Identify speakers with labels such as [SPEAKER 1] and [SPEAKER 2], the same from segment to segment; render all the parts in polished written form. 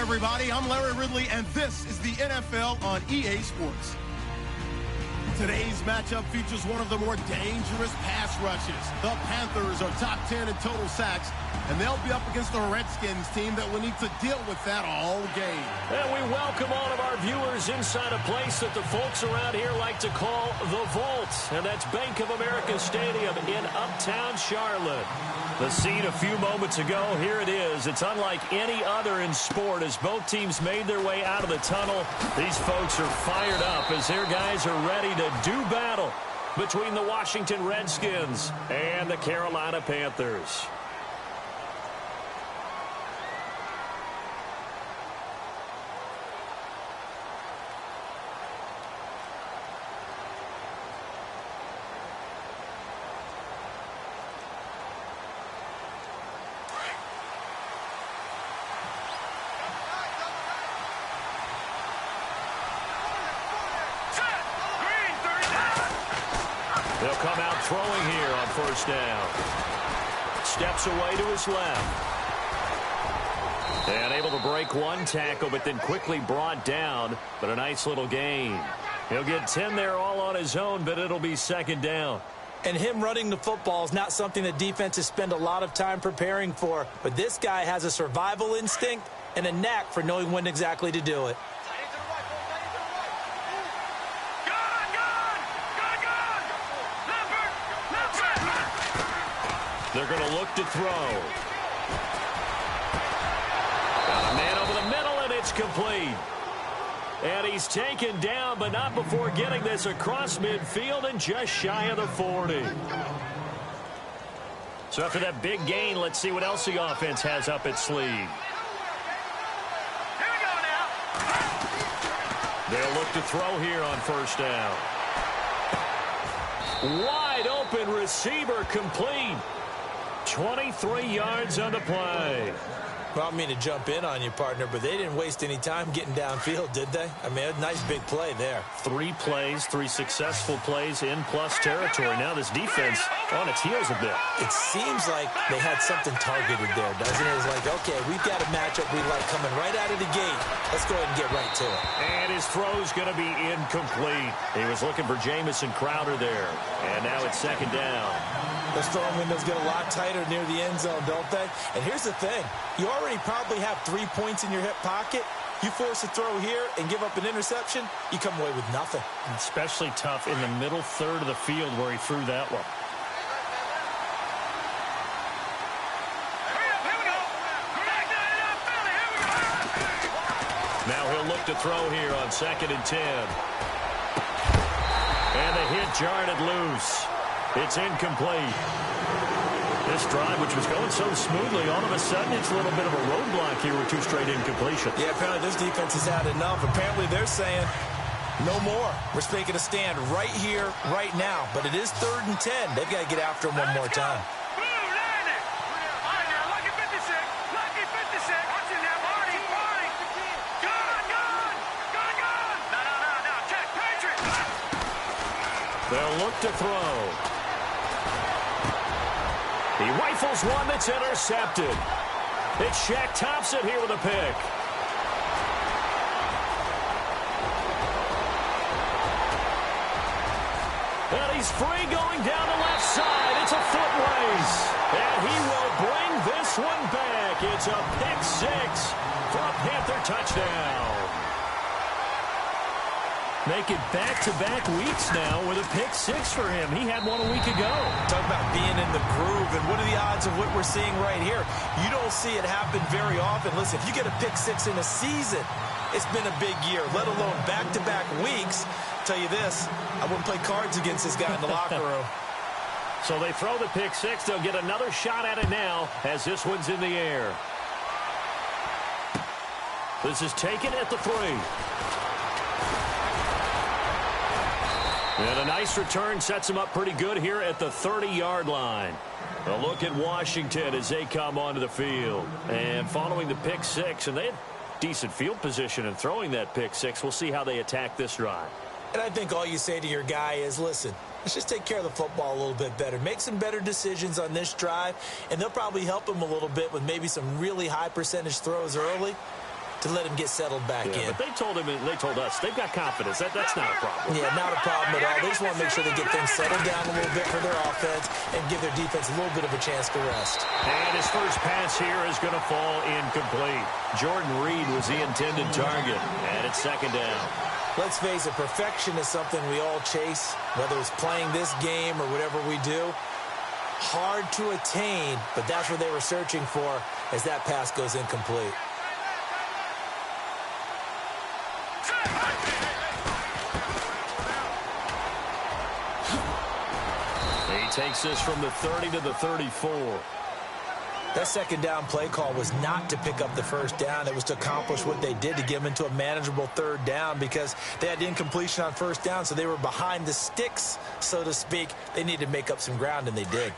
[SPEAKER 1] everybody. I'm Larry Ridley, and this is the NFL on EA Sports. Today's matchup features one of the more dangerous pass rushes. The Panthers are top 10 in total sacks, and they'll be up against the Redskins team that will need to deal with that all game.
[SPEAKER 2] And we welcome all of our viewers inside a place that the folks around here like to call the Vault, and that's Bank of America Stadium in Uptown Charlotte. The scene a few moments ago, here it is. It's unlike any other in sport as both teams made their way out of the tunnel. These folks are fired up as their guys are ready to do battle between the Washington Redskins and the Carolina Panthers. They'll come out throwing here on first down. Steps away to his left. And able to break one tackle, but then quickly brought down. But a nice little gain. He'll get 10 there all on his own, but it'll be second down.
[SPEAKER 3] And him running the football is not something that defenses spend a lot of time preparing for. But this guy has a survival instinct and a knack for knowing when exactly to do it.
[SPEAKER 2] They're going to look to throw. Got a man over the middle, and it's complete. And he's taken down, but not before getting this across midfield and just shy of the 40. So after that big gain, let's see what else the offense has up its sleeve.
[SPEAKER 4] Here we go now.
[SPEAKER 2] They'll look to throw here on first down. Wide open receiver complete. 23 yards on the play.
[SPEAKER 3] Well, I don't mean to jump in on you, partner, but they didn't waste any time getting downfield, did they? I mean, a nice big play there.
[SPEAKER 2] 3 plays, 3 successful plays in plus territory. Now this defense on its heels a bit.
[SPEAKER 3] It seems like they had something targeted there, doesn't it? It's like, okay, we've got a matchup we like coming right out of the gate. Let's go ahead and get right to it.
[SPEAKER 2] And his throw's going to be incomplete. He was looking for Jamison Crowder there. And now it's second down.
[SPEAKER 3] Those throwing windows get a lot tighter near the end zone, don't they? And here's the thing. You already probably have 3 points in your hip pocket. You force a throw here and give up an interception, you come away with nothing.
[SPEAKER 2] Especially tough in the middle third of the field where he threw that one. Now he'll look to throw here on 2nd and 10. And the hit jarred it loose. It's incomplete. This drive, which was going so smoothly, all of a sudden it's a little bit of a roadblock here with 2 straight incompletions.
[SPEAKER 3] Yeah, apparently this defense has had enough. Apparently they're saying no more. We're making a stand right here, right now. But it is 3rd and 10. They've got to get after him one more time.
[SPEAKER 2] They'll look to throw. He rifles one that's intercepted. It's Shaq Thompson here with a pick. And he's free going down the left side. It's a foot race. And he will bring this one back. It's a pick 6 for a Panther touchdown. Make it back-to-back weeks now with a pick 6 for him. He had one a week ago.
[SPEAKER 3] Talk about being in the groove, and what are the odds of what we're seeing right here? You don't see it happen very often. Listen, if you get a pick 6 in a season, it's been a big year, let alone back-to-back weeks. I'll tell you this, I wouldn't play cards against this guy in the locker room.
[SPEAKER 2] So they throw the pick 6. They'll get another shot at it now as this one's in the air. This is taken at the 3. And a nice return sets him up pretty good here at the 30-yard line. A look at Washington as they come onto the field. And following the pick 6, and they had decent field position in throwing that pick 6. We'll see how they attack this drive.
[SPEAKER 3] And I think all you say to your guy is, listen, let's just take care of the football a little bit better. Make some better decisions on this drive, and they'll probably help him a little bit with maybe some really high percentage throws early. to let him get settled back in.
[SPEAKER 2] But they told us they've got confidence. That's not a problem.
[SPEAKER 3] Yeah, not a problem at all. They just want to make sure they get things settled down a little bit for their offense and give their defense a little bit of a chance to rest.
[SPEAKER 2] And his first pass here is going to fall incomplete. Jordan Reed was the intended target, and it's second down.
[SPEAKER 3] Let's face it, perfection is something we all chase, whether it's playing this game or whatever we do. Hard to attain, but that's what they were searching for as that pass goes incomplete.
[SPEAKER 2] He takes this from the 30 to the 34.
[SPEAKER 3] That second down play call was not to pick up the first down. It was to accomplish what they did, to get them into a manageable third down, because they had incompletion on first down, so they were behind the sticks, so to speak. They needed to make up some ground, and they did.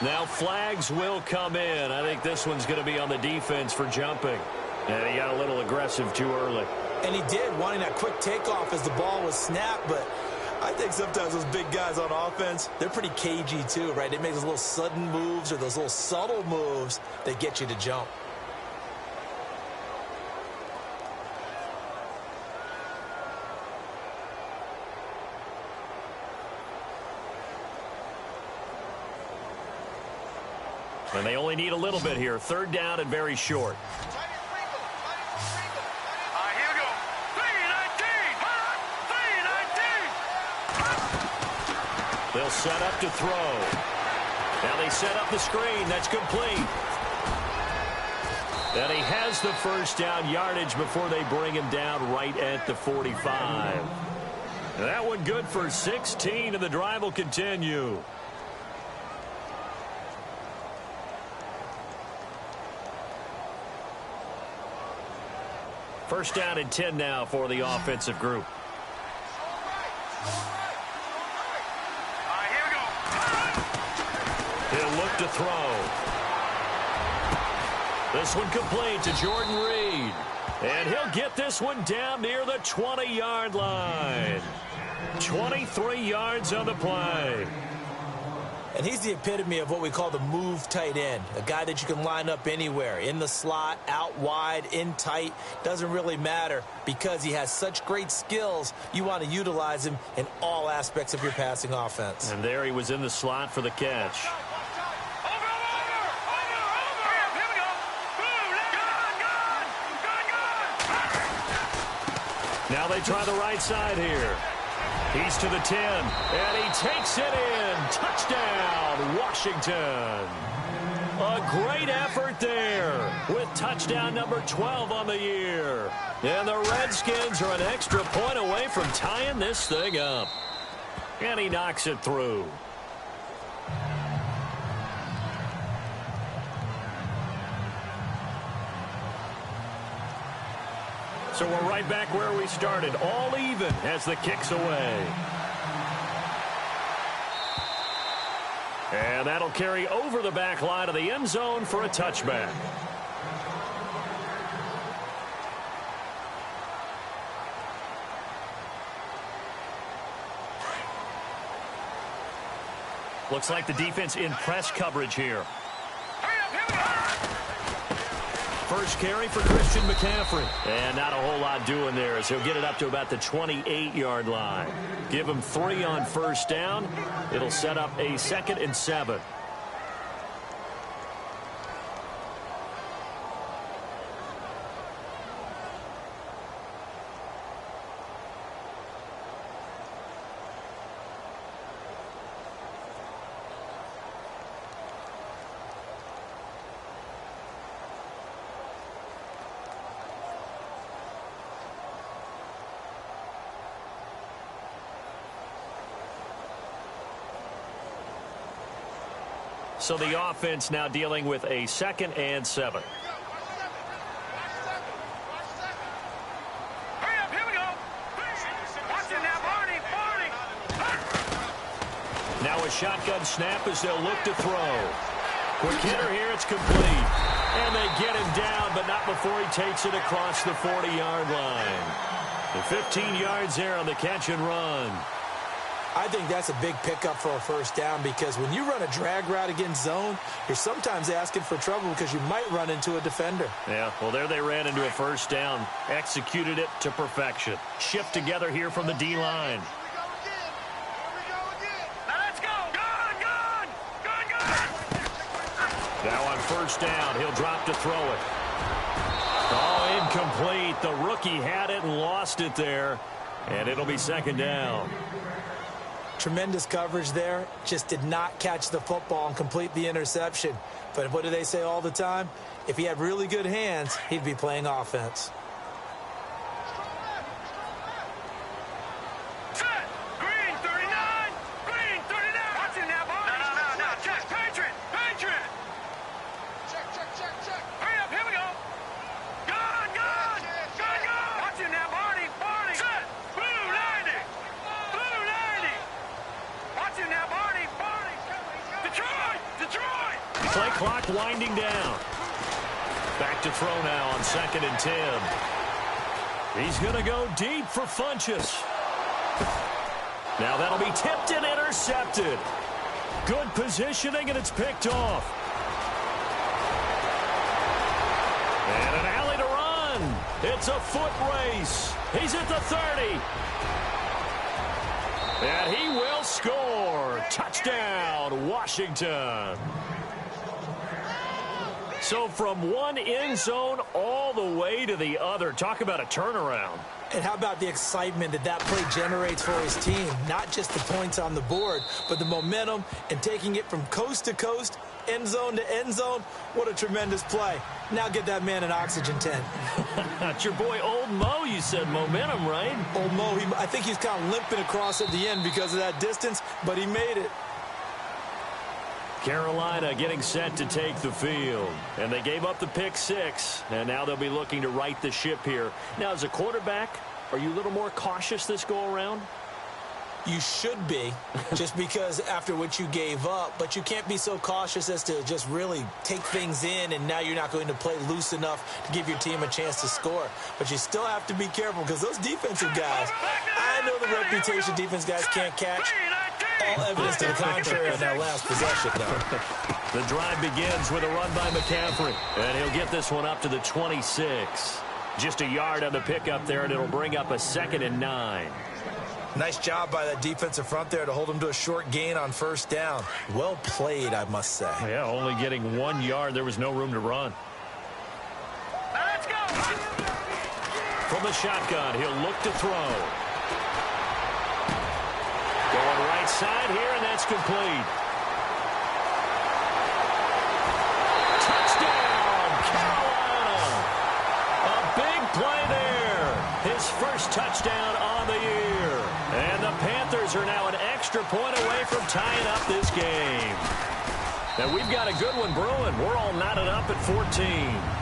[SPEAKER 2] Now flags will come in. I think this one's going to be on the defense for jumping. And he got a little aggressive too early.
[SPEAKER 3] And he did, wanting that quick takeoff as the ball was snapped. But I think sometimes those big guys on offense, they're pretty cagey too, right? They make those little sudden moves or those little subtle moves that get you to jump.
[SPEAKER 2] And they only need a little bit here. Third down and very short.
[SPEAKER 4] Here we go. 3-19.
[SPEAKER 2] They'll set up to throw. Now they set up the screen. That's complete. And he has the first down yardage before they bring him down right at the 45. And that one good for 16, and the drive will continue. First down and 10 now for the offensive group.
[SPEAKER 4] Here we go.
[SPEAKER 2] He'll look to throw. This one complete to Jordan Reed. And he'll get this one down near the 20-yard line. 23 yards on the play.
[SPEAKER 3] And he's the epitome of what we call the move tight end, a guy that you can line up anywhere, in the slot, out wide, in tight, doesn't really matter because he has such great skills. You want to utilize him in all aspects of your passing offense.
[SPEAKER 2] And there he was in the slot for the catch.
[SPEAKER 4] Over. Here we go. Boom. Gun.
[SPEAKER 2] Now they try the right side here. He's to the 10, and he takes it in. Touchdown, Washington. A great effort there with touchdown number 12 on the year. And the Redskins are an extra point away from tying this thing up. And he knocks it through. So we're right back where we started, all even as the kick's away. And that'll carry over the back line of the end zone for a touchback. Looks like the defense in press coverage here. First carry for Christian McCaffrey. And not a whole lot doing there as he'll get it up to about the 28-yard line. Give him 3 on first down. It'll set up a 2nd and 7. So the offense now dealing with a 2nd and 7.
[SPEAKER 4] Here we go. Watch it now, Barney.
[SPEAKER 2] Now a shotgun snap as they'll look to throw. Quick hitter here, it's complete. And they get him down, but not before he takes it across the 40-yard line. The 15 yards there on the catch and run.
[SPEAKER 3] I think that's a big pickup for a first down because when you run a drag route against zone, you're sometimes asking for trouble because you might run into a defender.
[SPEAKER 2] Yeah, well, there they ran into a first down. Executed it to perfection. Shift together here from the D-line. Now on first down, he'll drop to throw it. Oh, incomplete. The rookie had it and lost it there. And it'll be second down.
[SPEAKER 3] Tremendous coverage there. Just did not catch the football and complete the interception. But what do they say all the time? If he had really good hands, he'd be playing offense.
[SPEAKER 2] Play clock winding down. Back to throw now on 2nd and 10. He's going to go deep for Funchess. Now that'll be tipped and intercepted. Good positioning, and it's picked off. And an alley to run. It's a foot race. He's at the 30. And he will score. Touchdown, Washington. So from one end zone all the way to the other. Talk about a turnaround.
[SPEAKER 3] And how about the excitement that play generates for his team? Not just the points on the board, but the momentum and taking it from coast to coast, end zone to end zone. What a tremendous play. Now get that man an oxygen tent.
[SPEAKER 2] It's your boy Old Mo, you said. Momentum, right?
[SPEAKER 3] Old Mo, I think he's kind of limping across at the end because of that distance, but he made it.
[SPEAKER 2] Carolina getting set to take the field. And they gave up the pick 6. And now they'll be looking to right the ship here. Now, as a quarterback, are you a little more cautious this go-around?
[SPEAKER 3] You should be, just because after what you gave up. But you can't be so cautious as to just really take things in, and now you're not going to play loose enough to give your team a chance to score. But you still have to be careful because those defensive guys, I know the reputation defense guys can't catch. All evidence to the contrary on that last possession, though.
[SPEAKER 2] The drive begins with a run by McCaffrey. And he'll get this one up to the 26. Just a yard on the pickup there, and it'll bring up a 2nd and 9.
[SPEAKER 3] Nice job by that defensive front there to hold him to a short gain on first down. Well played, I must say.
[SPEAKER 2] Yeah, only getting 1 yard. There was no room to run.
[SPEAKER 4] Let's go!
[SPEAKER 2] From the shotgun, he'll look to throw. Going right side here, and that's complete. Touchdown, Carolina! A big play there. His first touchdown on the year. And the Panthers are now an extra point away from tying up this game. Now we've got a good one brewing. We're all knotted up at 14.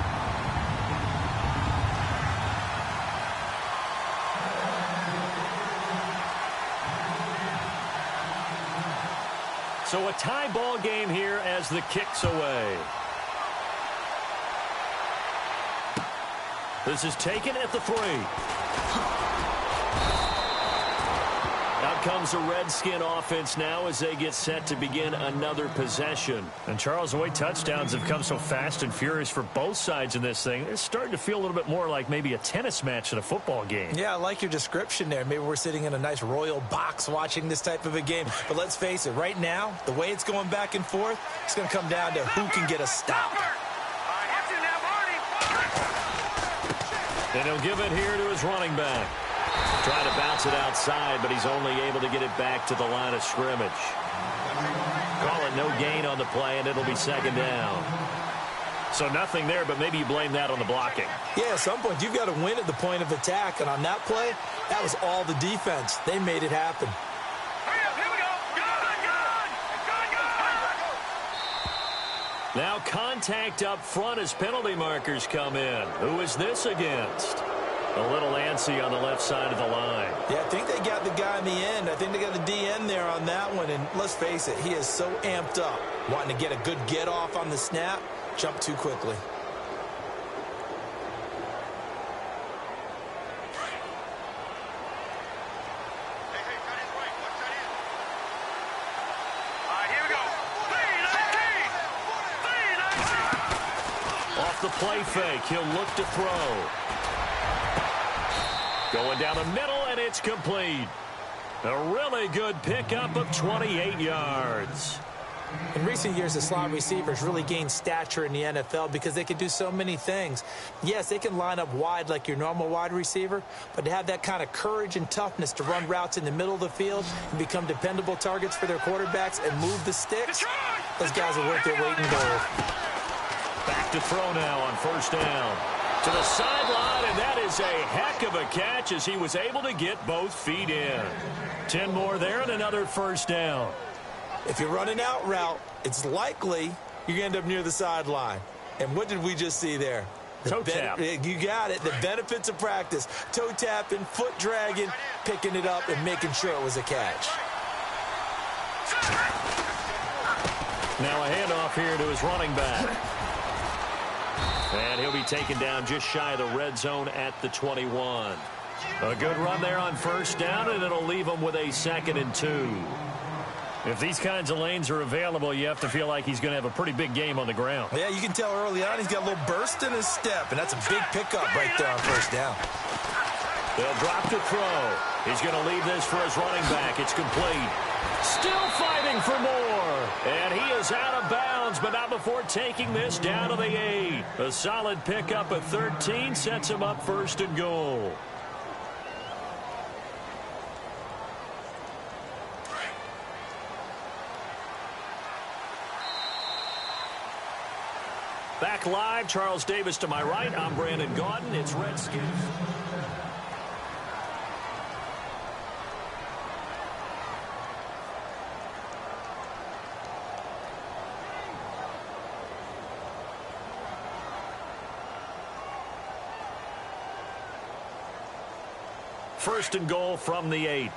[SPEAKER 2] So a tie ball game here as the kick's away. This is taken at the 3. Out comes the Redskin offense now as they get set to begin another possession. And Charles, the way touchdowns have come so fast and furious for both sides in this thing, it's starting to feel a little bit more like maybe a tennis match than a football game.
[SPEAKER 3] Yeah, I like your description there. Maybe we're sitting in a nice royal box watching this type of a game. But let's face it, right now, the way it's going back and forth, it's going to come down to who can get a stop.
[SPEAKER 2] And he'll give it here to his running back. Trying to bounce it outside, but he's only able to get it back to the line of scrimmage. Call it no gain on the play, and it'll be 2nd down. So nothing there, but maybe you blame that on the blocking.
[SPEAKER 3] Yeah, at some point, you've got to win at the point of attack. And on that play, that was all the defense. They made it happen.
[SPEAKER 2] Now contact up front as penalty markers come in. Who is this against? A little antsy on the left side of the line.
[SPEAKER 3] Yeah, I think they got the guy in the end. I think they got the DN there on that one. And let's face it, he is so amped up, wanting to get a good get-off on the snap, jump too quickly.
[SPEAKER 2] play fake. He'll look to throw. Going down the middle, and it's complete. A really good pickup of 28 yards.
[SPEAKER 3] In recent years, the slot receivers really gained stature in the NFL because they can do so many things. Yes, they can line up wide like your normal wide receiver, but to have that kind of courage and toughness to run routes in the middle of the field and become dependable targets for their quarterbacks and move the sticks, those guys are worth their weight in gold.
[SPEAKER 2] Back to throw now on first down. To the sideline, and that is a heck of a catch as he was able to get both feet in. 10 more there and another first down.
[SPEAKER 3] If you're running out route, it's likely you're going to end up near the sideline. And what did we just see there?
[SPEAKER 2] Toe tap.
[SPEAKER 3] You got it. The benefits of practice. Toe tapping, foot dragging, picking it up, and making sure it was a catch.
[SPEAKER 2] Now a handoff here to his running back. And he'll be taken down just shy of the red zone at the 21. A good run there on first down, and it'll leave him with a 2nd and 2. If these kinds of lanes are available, you have to feel like he's going to have a pretty big game on the ground.
[SPEAKER 3] Yeah, you can tell early on he's got a little burst in his step, and that's a big pickup right there on first down.
[SPEAKER 2] They'll drop to throw. He's going to leave this for his running back. It's complete. Still fighting for more. And he is out of bounds, but not before taking this down to the 8. A solid pickup of 13 sets him up 1st and goal. Back live, Charles Davis to my right. I'm Brandon Gaudin. It's Redskins. First and goal from the 8.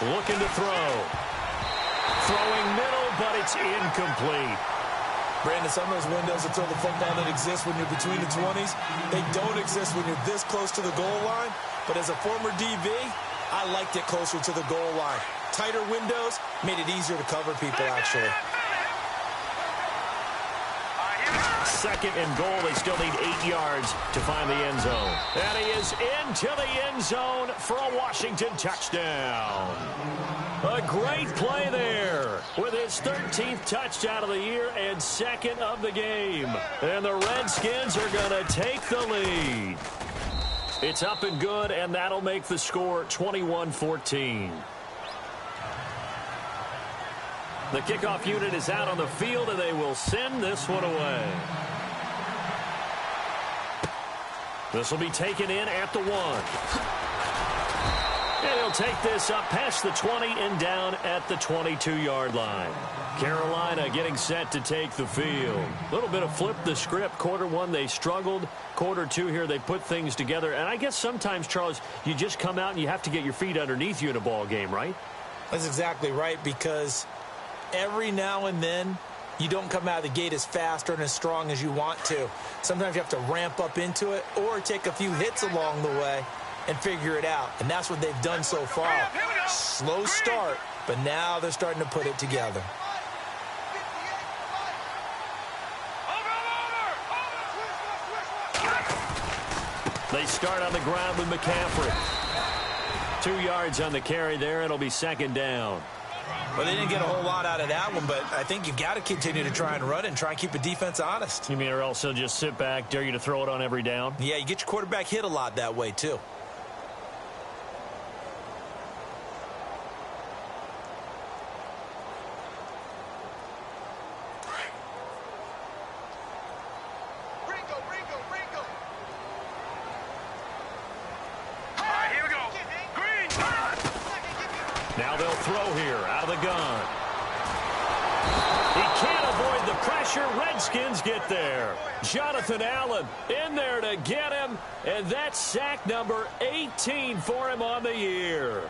[SPEAKER 2] Looking to throw. Throwing middle, but it's incomplete.
[SPEAKER 3] Brandon, some of those windows that throw the football that exist when you're between the 20s, they don't exist when you're this close to the goal line. But as a former DB, I liked it closer to the goal line. Tighter windows made it easier to cover people, actually.
[SPEAKER 2] 2nd and goal. They still need 8 yards to find the end zone. And he is into the end zone for a Washington touchdown. A great play there with his 13th touchdown of the year and 2nd of the game. And the Redskins are going to take the lead. It's up and good, and that'll make the score 21-14. The kickoff unit is out on the field, and they will send this one away. This will be taken in at the 1. And he'll take this up past the 20 and down at the 22-yard line. Carolina getting set to take the field. A little bit of flip the script. Quarter 1, they struggled. Quarter 2 here, they put things together. And I guess sometimes, Charles, you just come out and you have to get your feet underneath you in a ball game, right?
[SPEAKER 3] That's exactly right, because every now and then, you don't come out of the gate as fast or as strong as you want to. Sometimes you have to ramp up into it or take a few hits along the way and figure it out. And that's what they've done so far. Slow start, but now they're starting to put it together.
[SPEAKER 2] They start on the ground with McCaffrey. 2 yards on the carry there. It'll be 2nd down.
[SPEAKER 3] Well, they didn't get a whole lot out of that one, but I think you've got to continue to try and run and try and keep the defense honest.
[SPEAKER 2] You mean or else they'll just sit back, dare you to throw it on every down?
[SPEAKER 3] Yeah, you get your quarterback hit a lot that way, too.
[SPEAKER 2] Now they'll throw here out of the gun. He can't avoid the pressure. Redskins get there. Jonathan Allen in there to get him, and that's sack number 18 for him on the year.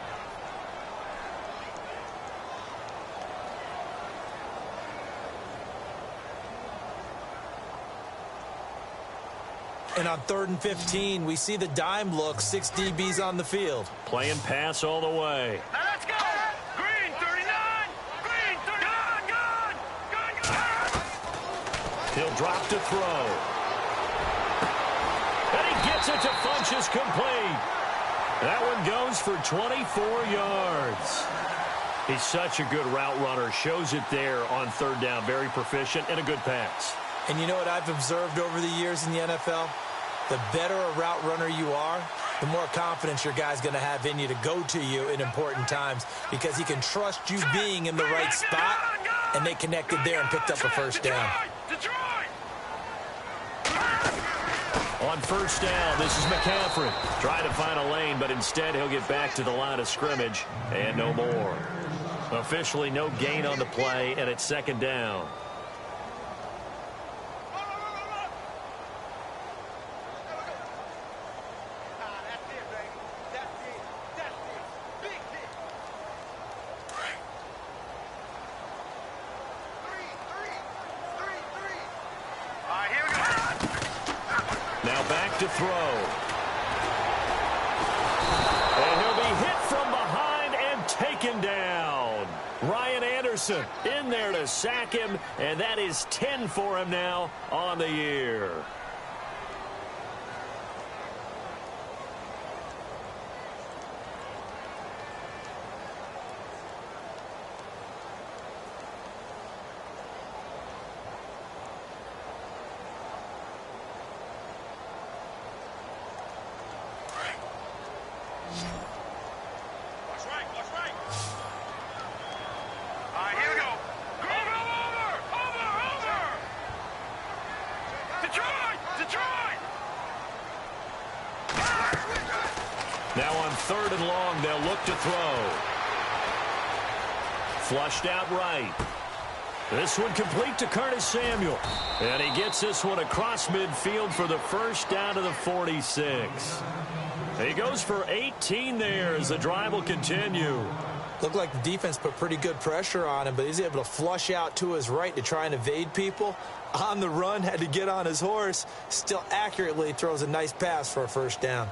[SPEAKER 3] And on 3rd and 15, we see the dime look, 6 DBs on the field.
[SPEAKER 2] Playing pass all the way.
[SPEAKER 4] Now let's go. Green 39. Green 39. Good.
[SPEAKER 2] He'll drop to throw. And he gets it to Funchess complete. That one goes for 24 yards. He's such a good route runner. Shows it there on 3rd down. Very proficient and a good pass.
[SPEAKER 3] And you know what I've observed over the years in the NFL? The better a route runner you are, the more confidence your guy's going to have in you to go to you in important times because he can trust you being in the right spot, and they connected there and picked up a first down.
[SPEAKER 2] On 1st down, this is McCaffrey. Trying to find a lane, but instead he'll get back to the line of scrimmage and no more. Officially no gain on the play, and it's 2nd down. To throw. And he'll be hit from behind and taken down. Ryan Anderson in there to sack him, and that is 10 for him now on the year. Now on 3rd and long, they'll look to throw. Flushed out right. This one complete to Curtis Samuel. And he gets this one across midfield for the first down to the 46. He goes for 18 there as the drive will continue.
[SPEAKER 3] Looked like the defense put pretty good pressure on him, but he's able to flush out to his right to try and evade people. On the run, had to get on his horse. Still accurately throws a nice pass for a first down.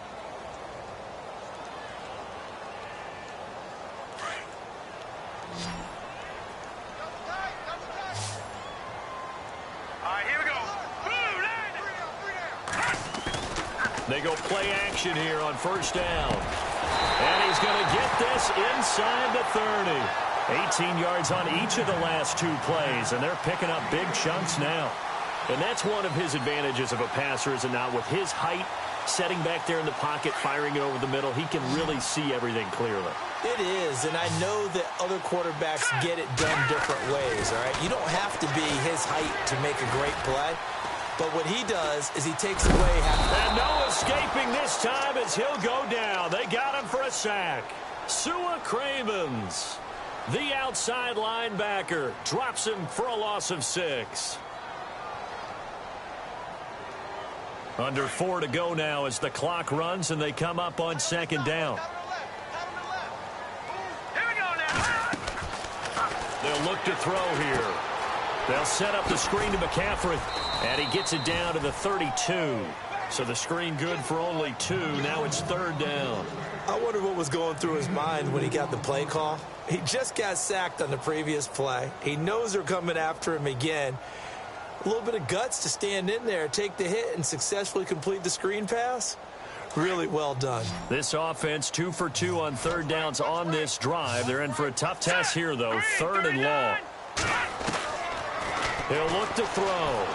[SPEAKER 2] They go play action here on 1st down. And he's going to get this inside the 30. 18 yards on each of the last 2 plays, and they're picking up big chunks now. And that's one of his advantages of a passer, is it not? With his height, setting back there in the pocket, firing it over the middle, he can really see everything clearly.
[SPEAKER 3] It is, and I know that other quarterbacks get it done different ways, all right? You don't have to be his height to make a great play. But what he does is he takes away half.
[SPEAKER 2] And no escaping this time as he'll go down. They got him for a sack. Sua Cravens, the outside linebacker, drops him for a loss of 6. Under 4 to go now as the clock runs and they come up on 2nd down.
[SPEAKER 4] Here we go now.
[SPEAKER 2] They'll look to throw here. They'll set up the screen to McCaffrey, and he gets it down to the 32. So the screen good for only 2. Now it's 3rd down.
[SPEAKER 3] I wonder what was going through his mind when he got the play call. He just got sacked on the previous play. He knows they're coming after him again. A little bit of guts to stand in there, take the hit, and successfully complete the screen pass. Really well done.
[SPEAKER 2] This offense 2 for 2 on 3rd downs on this drive. They're in for a tough test here, though. 3rd and long. He'll look to throw.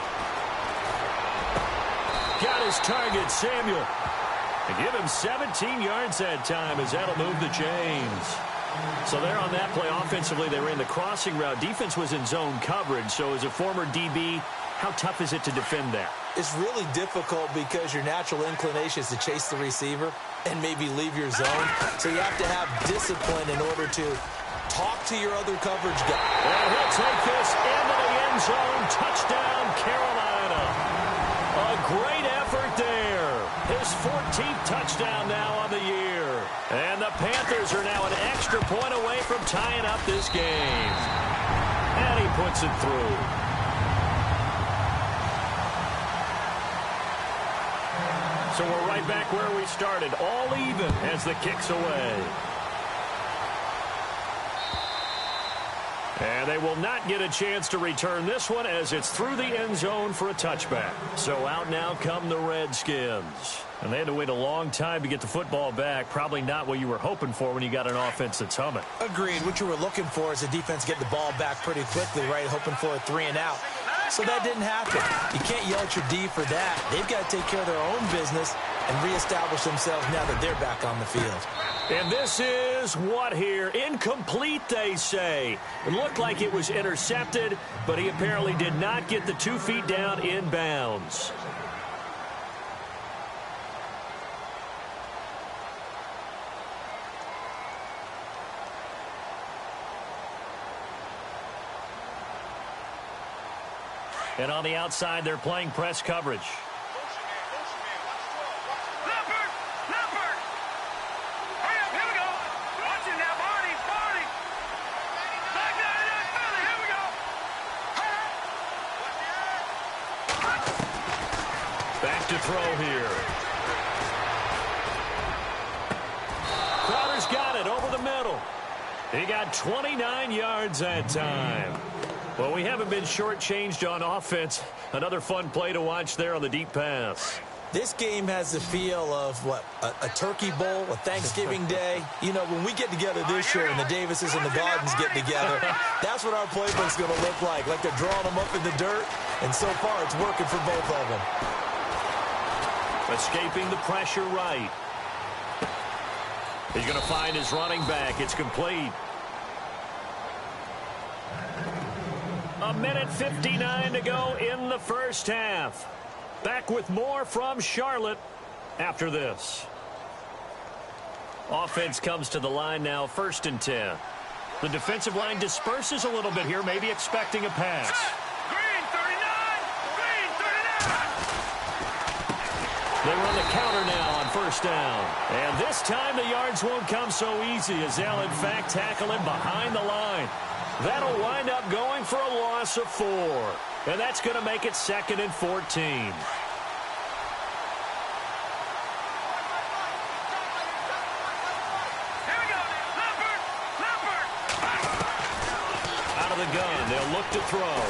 [SPEAKER 2] Got his target, Samuel. And give him 17 yards that time as that'll move the chains. So there on that play, offensively, they ran the crossing route. Defense was in zone coverage. So as a former DB, how tough is it to defend that?
[SPEAKER 3] It's really difficult because your natural inclination is to chase the receiver and maybe leave your zone. So you have to have discipline in order to talk to your other coverage guy.
[SPEAKER 2] And he'll take this into the end zone. Touchdown, Carolina. A great effort there. His 14th touchdown now on the year. And the Panthers are now an extra point away from tying up this game. And he puts it through. So we're right back where we started, all even as the kick's away. And they will not get a chance to return this one as it's through the end zone for a touchback. So out now come the Redskins. And they had to wait a long time to get the football back. Probably not what you were hoping for when you got an offense that's humming.
[SPEAKER 3] Agreed. What you were looking for is the defense get the ball back pretty quickly, right? Hoping for a 3 and out. So that didn't happen. You can't yell at your D for that. They've got to take care of their own business and reestablish themselves now that they're back on the field.
[SPEAKER 2] And this is what here? Incomplete, they say. It looked like it was intercepted, but he apparently did not get the 2 feet down in bounds. And on the outside, they're playing press coverage. Back to throw here. Crowder's got it over the middle. He got 29 yards that time. Well, we haven't been shortchanged on offense. Another fun play to watch there on the deep pass.
[SPEAKER 3] This game has the feel of, what, a turkey bowl, a Thanksgiving day. You know, when we get together this year and the Davises and the Gardens get together, that's what our playbook's going to look like they're drawing them up in the dirt. And so far, it's working for both of them.
[SPEAKER 2] Escaping the pressure right. He's going to find his running back. It's complete. A minute 59 to go in the first half. Back with more from Charlotte after this. Offense comes to the line now, 1st and 10. The defensive line disperses a little bit here, maybe expecting a pass.
[SPEAKER 4] Green 39! Green 39!
[SPEAKER 2] They run the counter now on 1st down. And this time the yards won't come so easy as they'll in fact tackle him behind the line. That'll wind up going for a loss of 4. And that's going to make it 2nd and 14.
[SPEAKER 4] Here we go! Leopard! Leopard!
[SPEAKER 2] Out of the gun, they'll look to throw.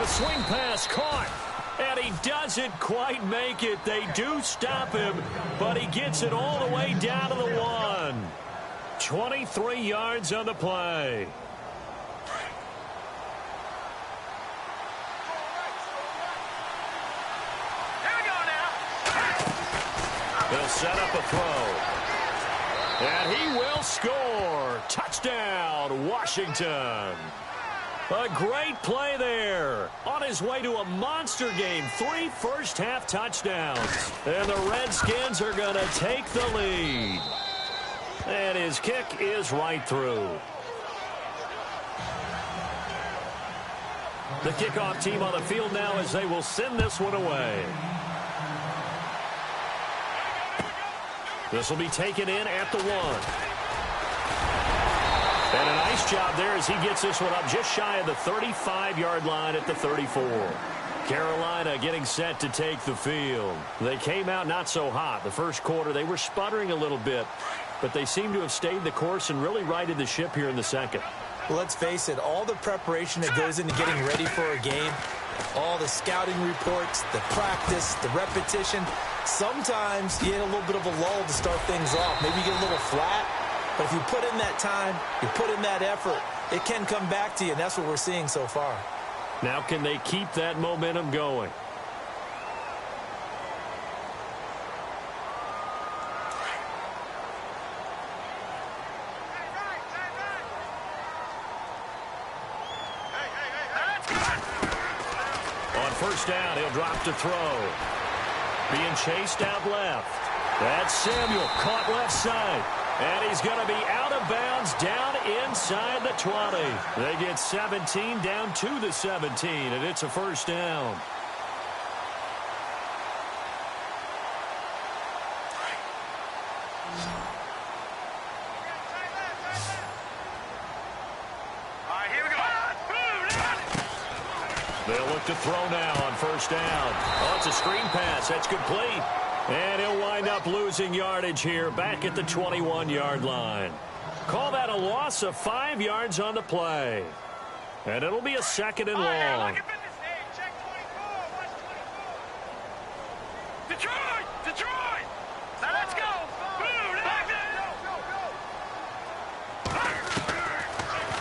[SPEAKER 2] A swing pass caught. And he doesn't quite make it. They do stop him, but he gets it all the way down to the 1. 23 yards on the play.
[SPEAKER 4] Here we go now!
[SPEAKER 2] They'll set up a throw. And he will score. Touchdown, Washington. A great play there. On his way to a monster game. 3 first-half touchdowns. And the Redskins are going to take the lead. And his kick is right through. The kickoff team on the field now as they will send this one away. This will be taken in at the 1. And a nice job there as he gets this one up just shy of the 35-yard line at the 34. Carolina getting set to take the field. They came out not so hot. The first quarter, they were sputtering a little bit, but they seem to have stayed the course and really righted the ship here in the second.
[SPEAKER 3] Well, let's face it, all the preparation that goes into getting ready for a game, all the scouting reports, the practice, the repetition, sometimes you get a little bit of a lull to start things off. Maybe you get a little flat, but if you put in that time, you put in that effort, it can come back to you, and that's what we're seeing so far.
[SPEAKER 2] Now can they keep that momentum going? On 1st down, he'll drop to throw. Being chased out left. That's Samuel, caught left side. And he's going to be out of bounds down inside the 20. They get 17 down to the 17, and it's a 1st down. They'll look to throw now on first down. Oh, it's a screen pass. That's complete. And he'll wind up losing yardage here back at the 21-yard line. Call that a loss of 5 yards on the play. And it'll be a second and long.
[SPEAKER 4] Check 24. Watch 24. Detroit! Detroit! Now let's go! Blue,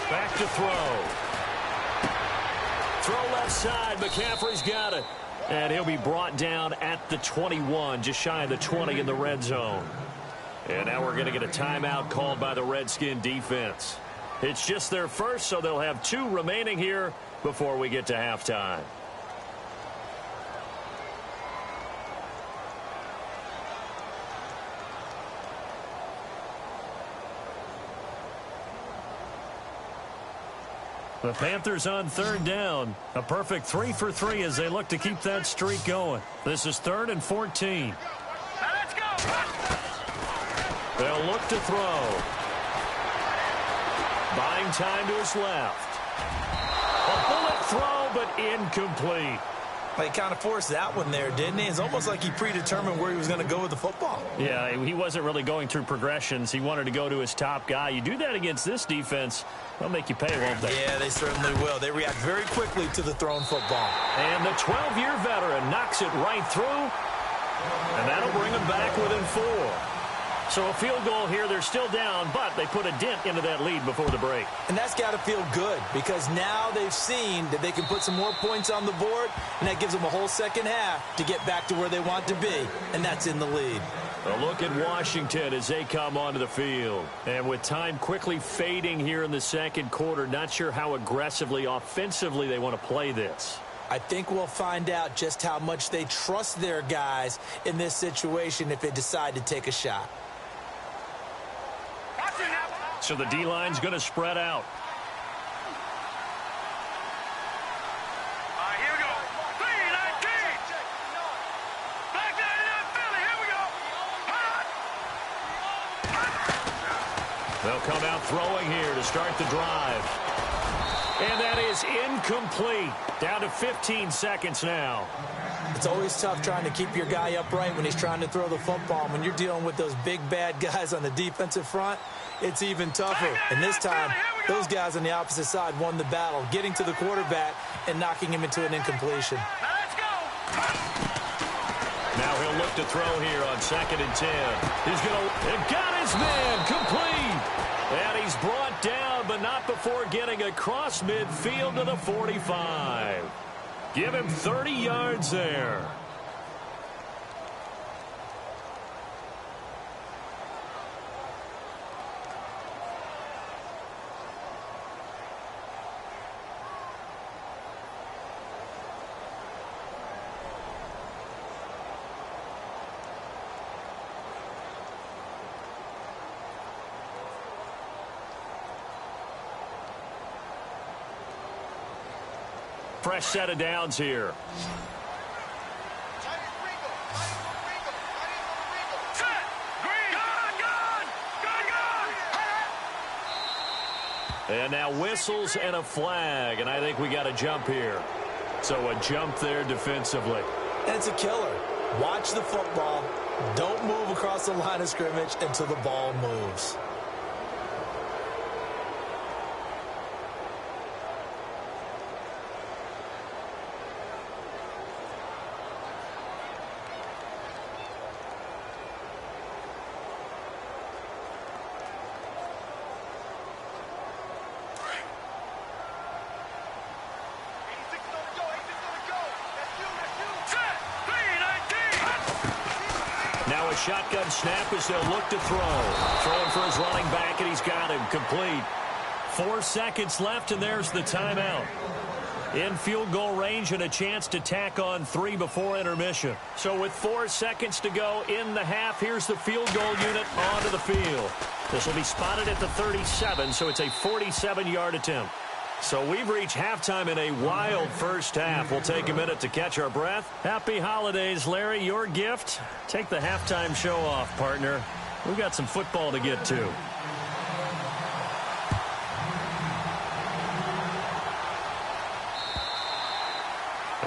[SPEAKER 2] back to throw. Throw left side. McCaffrey's got it. And he'll be brought down at the 21, just shy of the 20 in the red zone. And now we're going to get a timeout called by the Redskin defense. It's just their first, so they'll have 2 remaining here before we get to halftime. The Panthers on third down. A perfect 3 for 3 as they look to keep that streak going. This is 3rd and 14.
[SPEAKER 4] now let's go!
[SPEAKER 2] They'll look to throw. Buying time to his left. A bullet throw, but incomplete.
[SPEAKER 3] He kind of forced that one there, didn't he? It's almost like he predetermined where he was going to go with the football.
[SPEAKER 2] Yeah, he wasn't really going through progressions. He wanted to go to his top guy. You do that against this defense, they'll make you pay, won't they?
[SPEAKER 3] Yeah, they certainly will. They react very quickly to the thrown football.
[SPEAKER 2] And the 12-year veteran knocks it right through, and that'll bring him back within 4. So a field goal here. They're still down, but they put a dent into that lead before the break.
[SPEAKER 3] And that's got to feel good because now they've seen that they can put some more points on the board, and that gives them a whole second half to get back to where they want to be, and that's in the lead.
[SPEAKER 2] A look at Washington as they come onto the field. And with time quickly fading here in the second quarter, not sure how aggressively, offensively they want to play this.
[SPEAKER 3] I think we'll find out just how much they trust their guys in this situation if they decide to take a shot.
[SPEAKER 2] So the D-line's going to spread out.
[SPEAKER 4] All right, here we go. 3-19. Back down in Philly. Here we go.
[SPEAKER 2] They'll come out throwing here to start the drive. And that is incomplete. Down to 15 seconds now.
[SPEAKER 3] It's always tough trying to keep your guy upright when he's trying to throw the football. When you're dealing with those big, bad guys on the defensive front, it's even tougher. And this time, those guys on the opposite side won the battle, getting to the quarterback and knocking him into an incompletion.
[SPEAKER 4] Now let's go.
[SPEAKER 2] Now he'll look to throw here on 2nd and 10. He's going to got his man complete. And he's brought down, but not before getting across midfield to the 45. Give him 30 yards there. Fresh set of downs here.
[SPEAKER 4] Set. Green. Gone.
[SPEAKER 2] And now whistles and a flag, and I think we got a jump here. So a jump there defensively.
[SPEAKER 3] And it's a killer. Watch the football. Don't move across the line of scrimmage until the ball moves.
[SPEAKER 2] Shotgun snap as they'll look to throw. Throwing for his running back, and he's got him complete. 4 seconds left, and there's the timeout. In field goal range and a chance to tack on 3 before intermission. So with 4 seconds to go in the half, here's the field goal unit onto the field. This will be spotted at the 37, so it's a 47-yard attempt. So we've reached halftime in a wild first half. We'll take a minute to catch our breath. Happy holidays, Larry. Your gift? Take the halftime show off, partner. We've got some football to get to.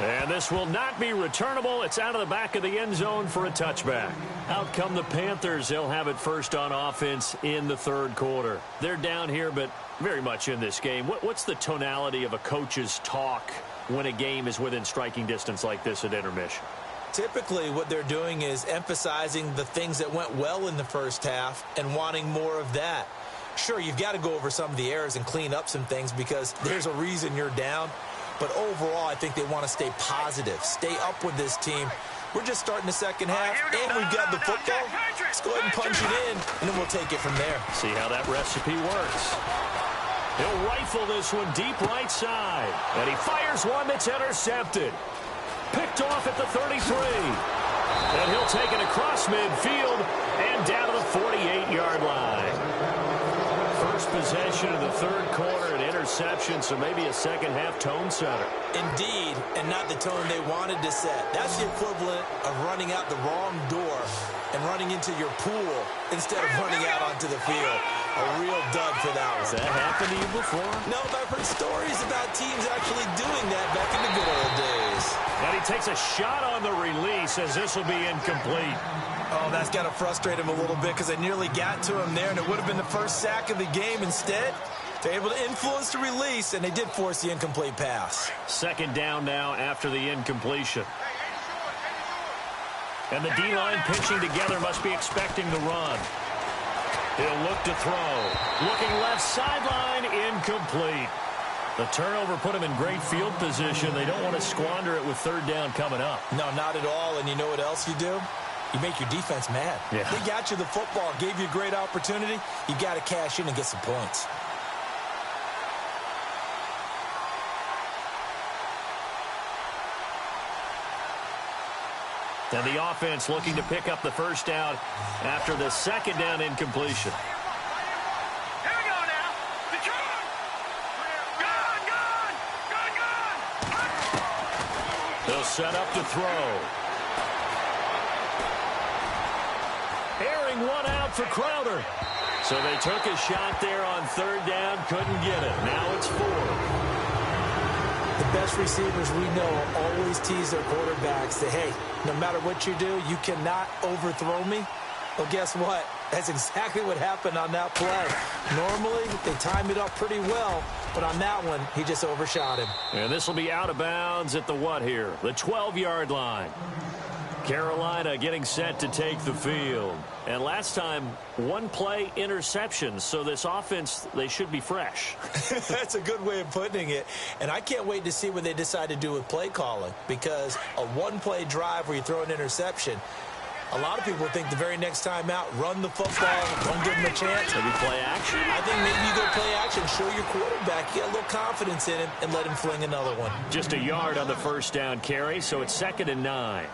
[SPEAKER 2] And this will not be returnable. It's out of the back of the end zone for a touchback. Out come the Panthers. They'll have it first on offense in the third quarter. They're down here, but very much in this game. What's the tonality of a coach's talk when a game is within striking distance like this at intermission?
[SPEAKER 3] Typically, what they're doing is emphasizing the things that went well in the first half and wanting more of that. Sure, you've got to go over some of the errors and clean up some things because there's a reason you're down. But overall, I think they want to stay positive, stay up with this team. We're just starting the second half, and we've got the football. Let's go ahead and punch it in, and then we'll take it from there.
[SPEAKER 2] See how that recipe works. He'll rifle this one deep right side. And he fires one that's intercepted. Picked off at the 33. And he'll take it across midfield and down to the 48-yard line. First possession of the third quarter, an interception, so maybe a second-half tone setter.
[SPEAKER 3] Indeed, and not the tone they wanted to set. That's the equivalent of running out the wrong door and running into your pool instead of running out onto the field. A real dud for that one.
[SPEAKER 2] Has that happened to you before?
[SPEAKER 3] No, but I've heard stories about teams actually doing that back in the good old days.
[SPEAKER 2] And he takes a shot on the release as this will be incomplete.
[SPEAKER 3] Oh, that's got to frustrate him a little bit because they nearly got to him there, and it would have been the first sack of the game. Instead, they're able to influence the release, and they did force the incomplete pass.
[SPEAKER 2] Second down now after the incompletion. And the D-line pinching together must be expecting the run. He'll look to throw. Looking left sideline, incomplete. The turnover put him in great field position. They don't want to squander it with third down coming up.
[SPEAKER 3] No, not at all, and you know what else you do? You make your defense mad.
[SPEAKER 2] Yeah.
[SPEAKER 3] They got you the football, gave you a great opportunity. You got to cash in and get some points.
[SPEAKER 2] And the offense looking to pick up the first down after the second down incompletion.
[SPEAKER 4] Here we go now. Detroit. Gone.
[SPEAKER 2] They'll set up to throw. Airing one out for Crowder. So they took a shot there on third down, couldn't get it. Now it's 4.
[SPEAKER 3] The best receivers we know always tease their quarterbacks that, hey, no matter what you do, you cannot overthrow me. Well, guess what? That's exactly what happened on that play. Normally, they time it up pretty well, but on that one, he just overshot him.
[SPEAKER 2] And this will be out of bounds at the what here? The 12-yard line. Carolina getting set to take the field. And last time, one play interception. So this offense, they should be fresh.
[SPEAKER 3] That's a good way of putting it. And I can't wait to see what they decide to do with play calling. Because a one-play drive where you throw an interception, a lot of people think the very next time out, run the football, don't give them a chance.
[SPEAKER 2] Maybe play action?
[SPEAKER 3] I think maybe you go play action, show your quarterback, get a little confidence in him, and let him fling another one.
[SPEAKER 2] Just a yard on the first down carry, so it's 2nd and 9.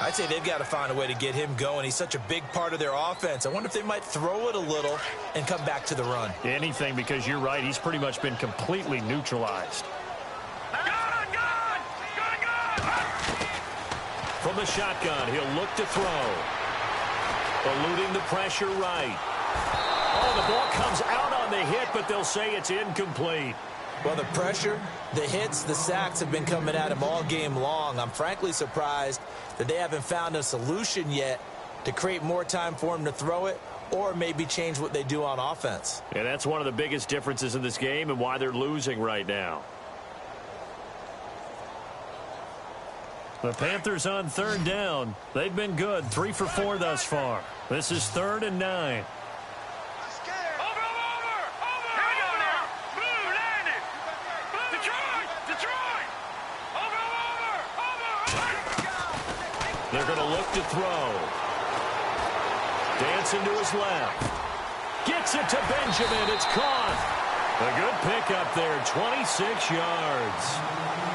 [SPEAKER 3] I'd say they've got to find a way to get him going. He's such a big part of their offense. I wonder if they might throw it a little and come back to the run.
[SPEAKER 2] Anything, because you're right. He's pretty much been completely neutralized.
[SPEAKER 4] Gone.
[SPEAKER 2] From the shotgun, he'll look to throw. Eluding the pressure right. Oh, the ball comes out on the hit, but they'll say it's incomplete.
[SPEAKER 3] Well, the pressure, the hits, the sacks have been coming at him all game long. I'm frankly surprised that they haven't found a solution yet to create more time for him to throw it or maybe change what they do on offense.
[SPEAKER 2] And that's one of the biggest differences in this game and why they're losing right now. The Panthers on third down. They've been good, 3 for 4 thus far. This is 3rd and 9. They're going to look to throw. Dancing to his left. Gets it to Benjamin. It's caught. A good pickup there, 26 yards.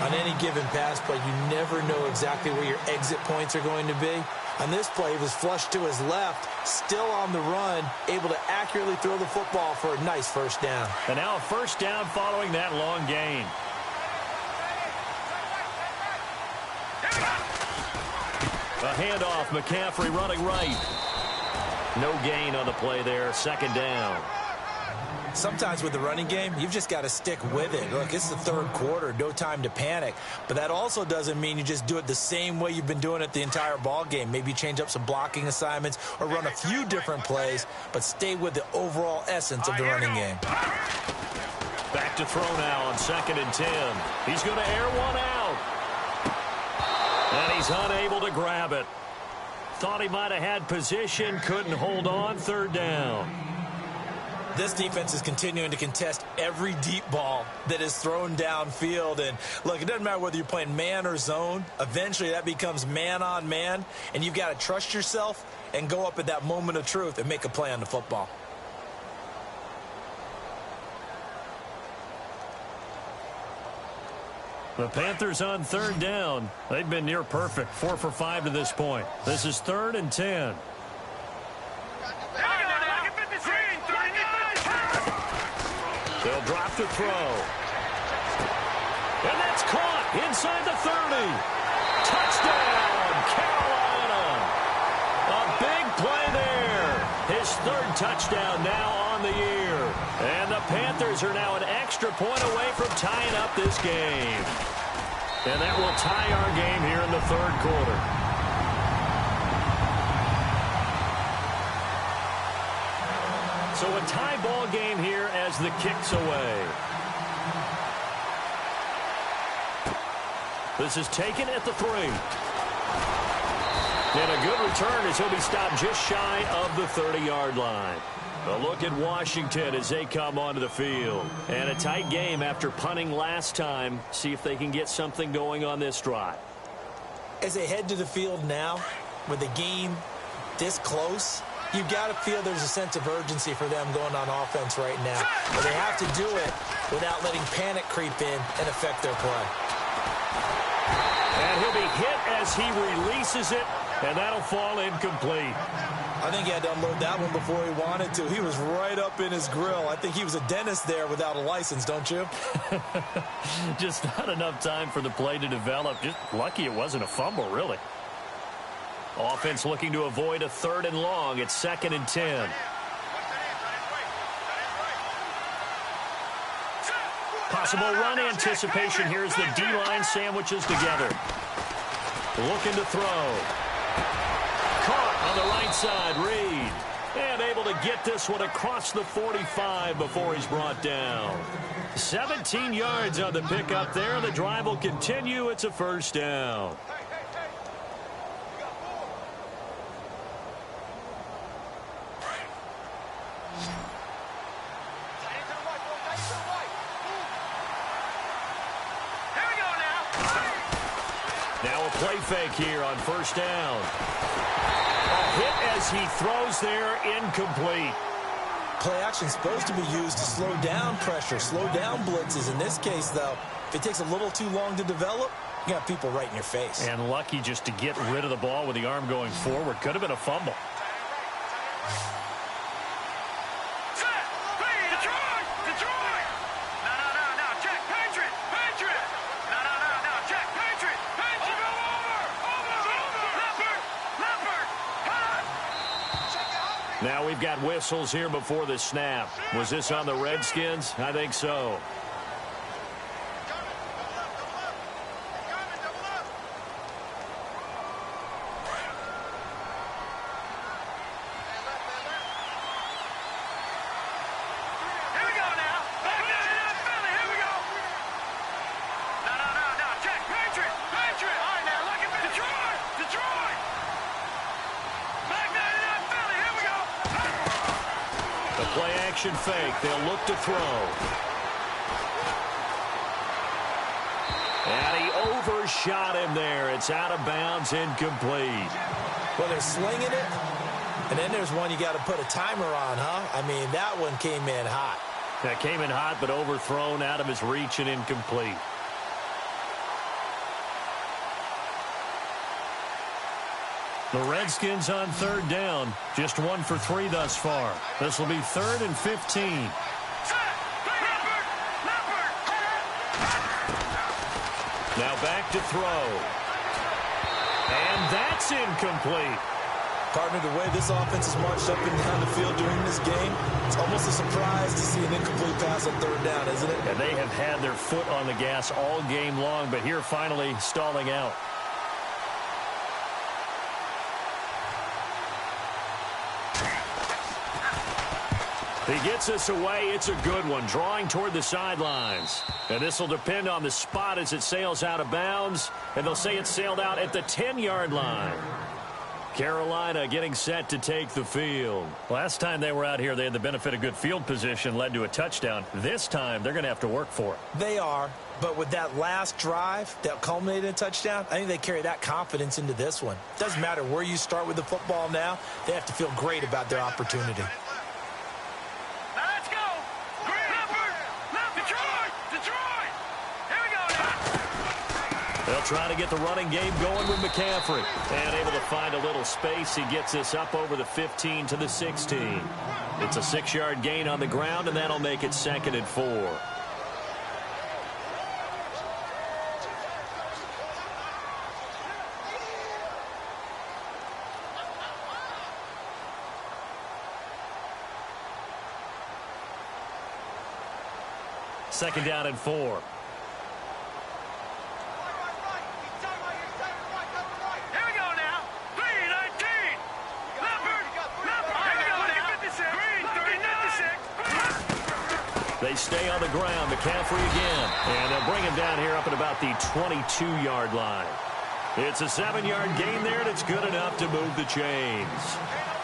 [SPEAKER 3] On any given pass play, you never know exactly where your exit points are going to be. On this play, he was flushed to his left, still on the run, able to accurately throw the football for a nice first down.
[SPEAKER 2] And now a first down following that long gain. A handoff, McCaffrey running right. No gain on the play there, 2nd down.
[SPEAKER 3] sometimes with the running game, you've just got to stick with it. Look, it's the third quarter, no time to panic. But that also doesn't mean you just do it the same way you've been doing it the entire ball game. Maybe change up some blocking assignments or run a few different plays, but stay with the overall essence of the running game.
[SPEAKER 2] Back to throw now on 2nd and 10. He's going to air one out. And he's unable to grab it. Thought he might have had position, couldn't hold on, 3rd down.
[SPEAKER 3] This defense is continuing to contest every deep ball that is thrown downfield. And look, it doesn't matter whether you're playing man or zone. Eventually that becomes man on man, and you've got to trust yourself and go up at that moment of truth and make a play on the football.
[SPEAKER 2] The Panthers on 3rd down. They've been near perfect, 4 for 5 to this point. This is 3rd and 10. They'll drop to throw. And that's caught inside the 30. Touchdown, Carolina. A big play there. His 3rd touchdown now on the year. And the Panthers are now an extra point away from tying up this game. And that will tie our game here in the 3rd quarter. So a tie ball game here as the kick's away. This is taken at the 3. And a good return as he'll be stopped just shy of the 30-yard line. A look at Washington as they come onto the field. And a tight game after punting last time. See if they can get something going on this drive.
[SPEAKER 3] As they head to the field now, with the game this close, you've got to feel there's a sense of urgency for them going on offense right now. But they have to do it without letting panic creep in and affect their play.
[SPEAKER 2] And he'll be hit as he releases it, and that'll fall incomplete.
[SPEAKER 3] I think he had to unload that one before he wanted to. He was right up in his grill. I think he was a dentist there without a license, don't you?
[SPEAKER 2] Just not enough time for the play to develop. Just lucky it wasn't a fumble, really. Offense looking to avoid a 3rd and long. It's 2nd and 10. Possible run anticipation here as the D-line sandwiches together. Looking to throw. Caught on the right side, Reed. And able to get this one across the 45 before he's brought down. 17 yards on the pickup there. The drive will continue. It's a 1st down. Now a play fake here on 1st down. A hit as he throws there, incomplete.
[SPEAKER 3] Play action is supposed to be used to slow down pressure, slow down blitzes. In this case, though, if it takes a little too long to develop, you got people right in your face.
[SPEAKER 2] And lucky just to get rid of the ball with the arm going forward. Could have been a fumble. Now we've got whistles here before the snap. Was this on the Redskins? I think so. Fake. They'll look to throw. And he overshot him there. It's out of bounds, incomplete.
[SPEAKER 3] Well, they're slinging it, and then there's one you got to put a timer on, huh? I mean, that one came in hot.
[SPEAKER 2] That came in hot, but overthrown out of his reach and incomplete. The Redskins on 3rd down. Just 1 for 3 thus far. This will be 3rd and 15. Now back to throw. And that's incomplete.
[SPEAKER 3] Partner, the way this offense has marched up and down the field during this game, It's almost a surprise to see an incomplete pass on third down, isn't it?
[SPEAKER 2] And they have had their foot on the gas all game long, but here finally stalling out. He gets us away. It's a good one, drawing toward the sidelines. And this will depend on the spot as it sails out of bounds. And they'll say it sailed out at the 10-yard line. Carolina getting set to take the field. Last time they were out here, they had the benefit of good field position, led to a touchdown. This time, they're going to have to work for it.
[SPEAKER 3] They are, but with that last drive that culminated in a touchdown, I think they carry that confidence into this one. Doesn't matter where you start with the football now, they have to feel great about their opportunity.
[SPEAKER 2] They'll try to get the running game going with McCaffrey. And able to find a little space. He gets us up over the 15 to the 16. It's a 6-yard gain on the ground, and that'll make it 2nd and 4. Second down and 4. They stay on the ground. McCaffrey again. And they'll bring him down here up at about the 22-yard line. It's a 7-yard gain there, and it's good enough to move the chains.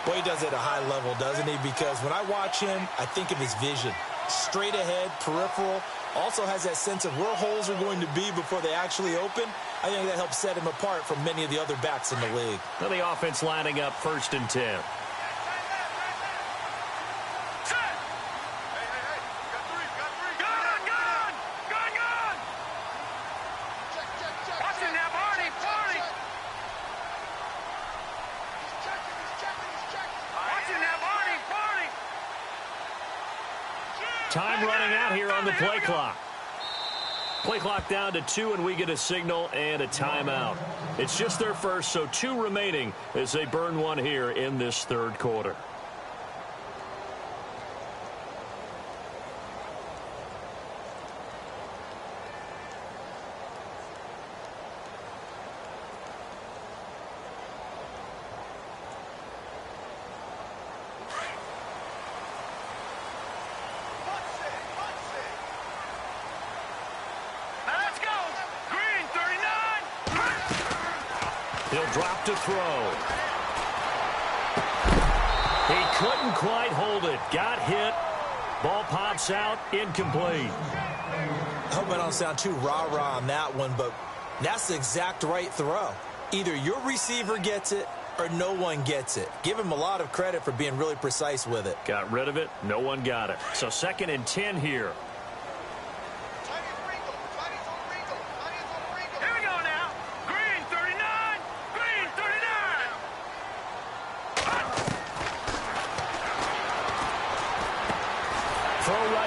[SPEAKER 3] Boy, he does it at a high level, doesn't he? Because when I watch him, I think of his vision. Straight ahead, peripheral. Also has that sense of where holes are going to be before they actually open. I think that helps set him apart from many of the other backs in the league.
[SPEAKER 2] Now the offense lining up 1st and 10. Time running out here on the play clock. Play clock down to 2, and we get a signal and a timeout. It's just their first, so 2 remaining as they burn one here in this 3rd quarter. He'll drop to throw. He couldn't quite hold it. Got hit. Ball pops out. Incomplete.
[SPEAKER 3] I hope I don't sound too rah-rah on that one, but that's the exact right throw. Either your receiver gets it or no one gets it. Give him a lot of credit for being really precise with it.
[SPEAKER 2] Got rid of it. No one got it. So 2nd and 10 here.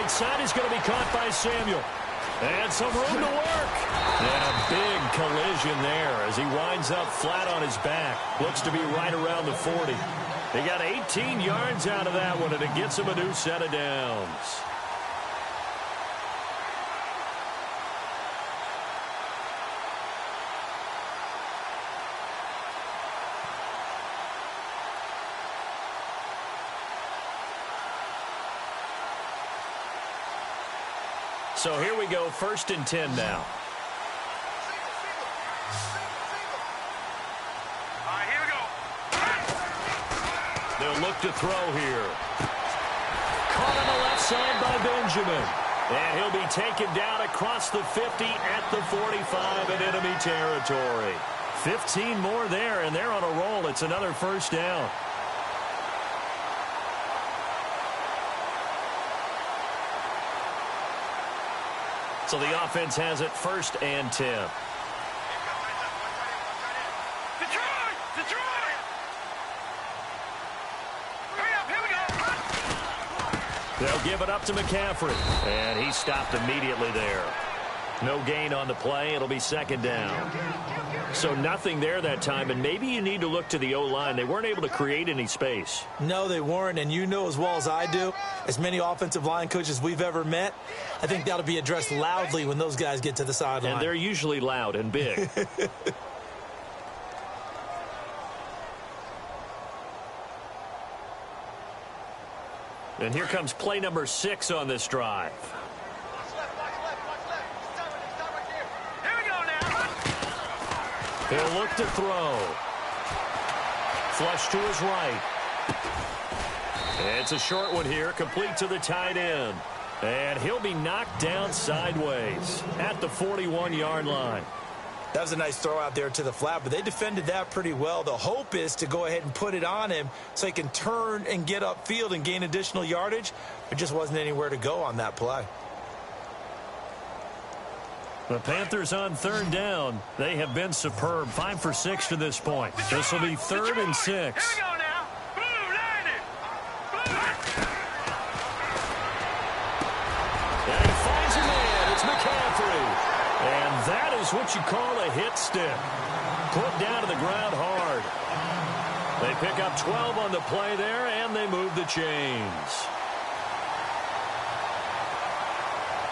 [SPEAKER 2] Side is going to be caught by Samuel. And some room to work. And a big collision there as he winds up flat on his back. Looks to be right around the 40. They got 18 yards out of that one, and it gets him a new set of downs. So here we go, 1st and 10 now.
[SPEAKER 4] All right, here we go.
[SPEAKER 2] They'll look to throw here. Caught on the left side by Benjamin. And he'll be taken down across the 50 at the 45 in enemy territory. 15 more there, and they're on a roll. It's another 1st down. So the offense has it 1st and 10.
[SPEAKER 4] Detroit! Detroit! Hurry up, here we go.
[SPEAKER 2] They'll give it up to McCaffrey. And he stopped immediately there. No gain on the play. It'll be second down. So nothing there that time, and maybe you need to look to the O-line. They weren't able to create any space.
[SPEAKER 3] No, they weren't, and you know as well as I do, as many offensive line coaches we've ever met, I think that'll be addressed loudly when those guys get to the sideline.
[SPEAKER 2] And they're usually loud and big. And here comes play number 6 on this drive. He'll look to throw. Flush to his right. It's a short one here, complete to the tight end. And he'll be knocked down sideways at the 41-yard line.
[SPEAKER 3] That was a nice throw out there to the flat, but they defended that pretty well. The hope is to go ahead and put it on him so he can turn and get upfield and gain additional yardage. There just wasn't anywhere to go on that play.
[SPEAKER 2] The Panthers on third down. They have been superb. 5 for 6 to this point. This will be 3rd and 6.
[SPEAKER 4] Here we go now. Boom, landed.
[SPEAKER 2] And he finds a man. It's McCaffrey. And that is what you call a hit stick. Put down to the ground hard. They pick up 12 on the play there, and they move the chains.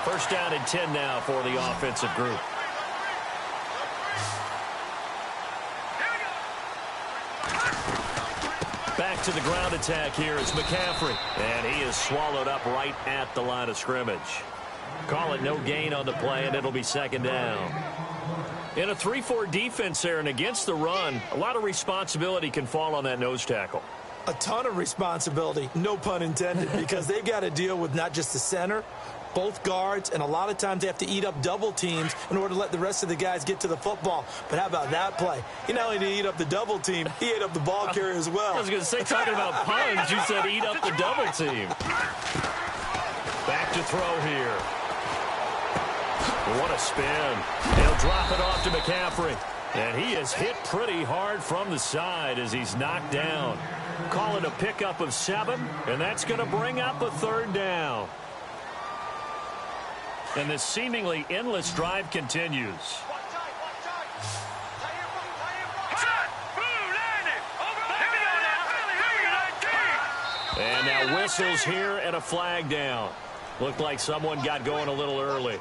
[SPEAKER 2] First down and 10 now for the offensive group. Back to the ground attack here is McCaffrey. And he is swallowed up right at the line of scrimmage. Call it no gain on the play, and it'll be second down. In a 3-4 defense there and against the run, a lot of responsibility can fall on that nose tackle.
[SPEAKER 3] A ton of responsibility, no pun intended, because they've got to deal with not just the center, both guards, and a lot of times they have to eat up double teams in order to let the rest of the guys get to the football. But how about that play? He not only did he eat up the double team, he ate up the ball carrier as well.
[SPEAKER 2] I was going to say, talking about puns, you said eat up the double team. Back to throw here. What a spin. He'll drop it off to McCaffrey. And he is hit pretty hard from the side as he's knocked down. Call it a pickup of 7, and that's going to bring up a 3rd down. And this seemingly endless drive continues. And now whistles here and a flag down. Looked like someone got going a little early.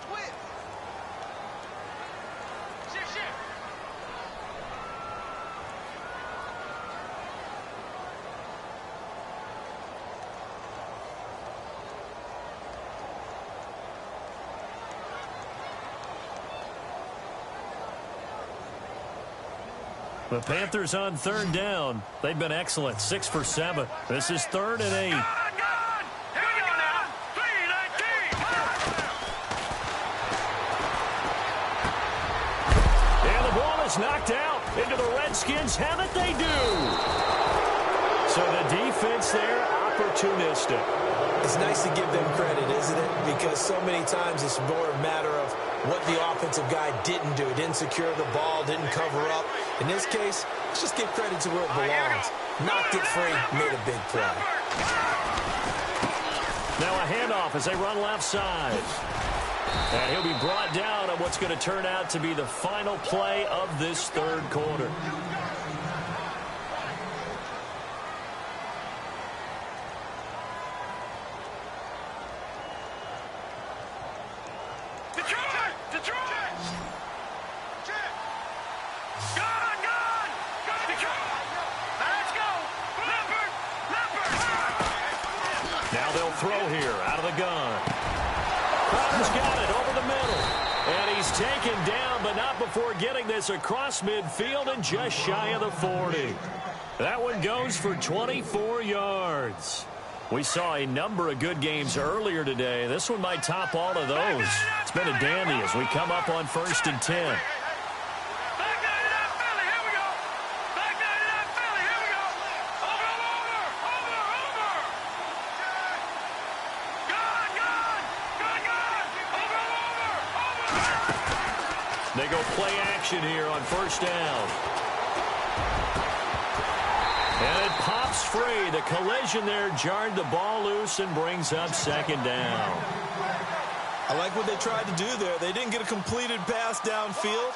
[SPEAKER 2] The Panthers on third down. They've been excellent. 6 for 7. This is 3rd and 8.
[SPEAKER 4] Here we go now. 3-19.
[SPEAKER 2] And the ball is knocked out into the Redskins. Have it, they do. So the defense there, opportunistic.
[SPEAKER 3] It's nice to give them credit, isn't it? Because so many times it's more a matter of what the offensive guy didn't do. Didn't secure the ball, didn't cover up. In this case, let's just give credit to where it belongs. Knocked it free, made a big play.
[SPEAKER 2] Now a handoff as they run left side. And he'll be brought down on what's going to turn out to be the final play of this 3rd quarter. Throw here out of the gun. Crowder's got it over the middle. And he's taken down, but not before getting this across midfield and just shy of the 40. That one goes for 24 yards. We saw a number of good games earlier today. This one might top all of those. It's been a dandy as we come up on 1st and 10. They go play action here on 1st down. And it pops free. The collision there jarred the ball loose and brings up 2nd down.
[SPEAKER 3] I like what they tried to do there. They didn't get a completed pass downfield,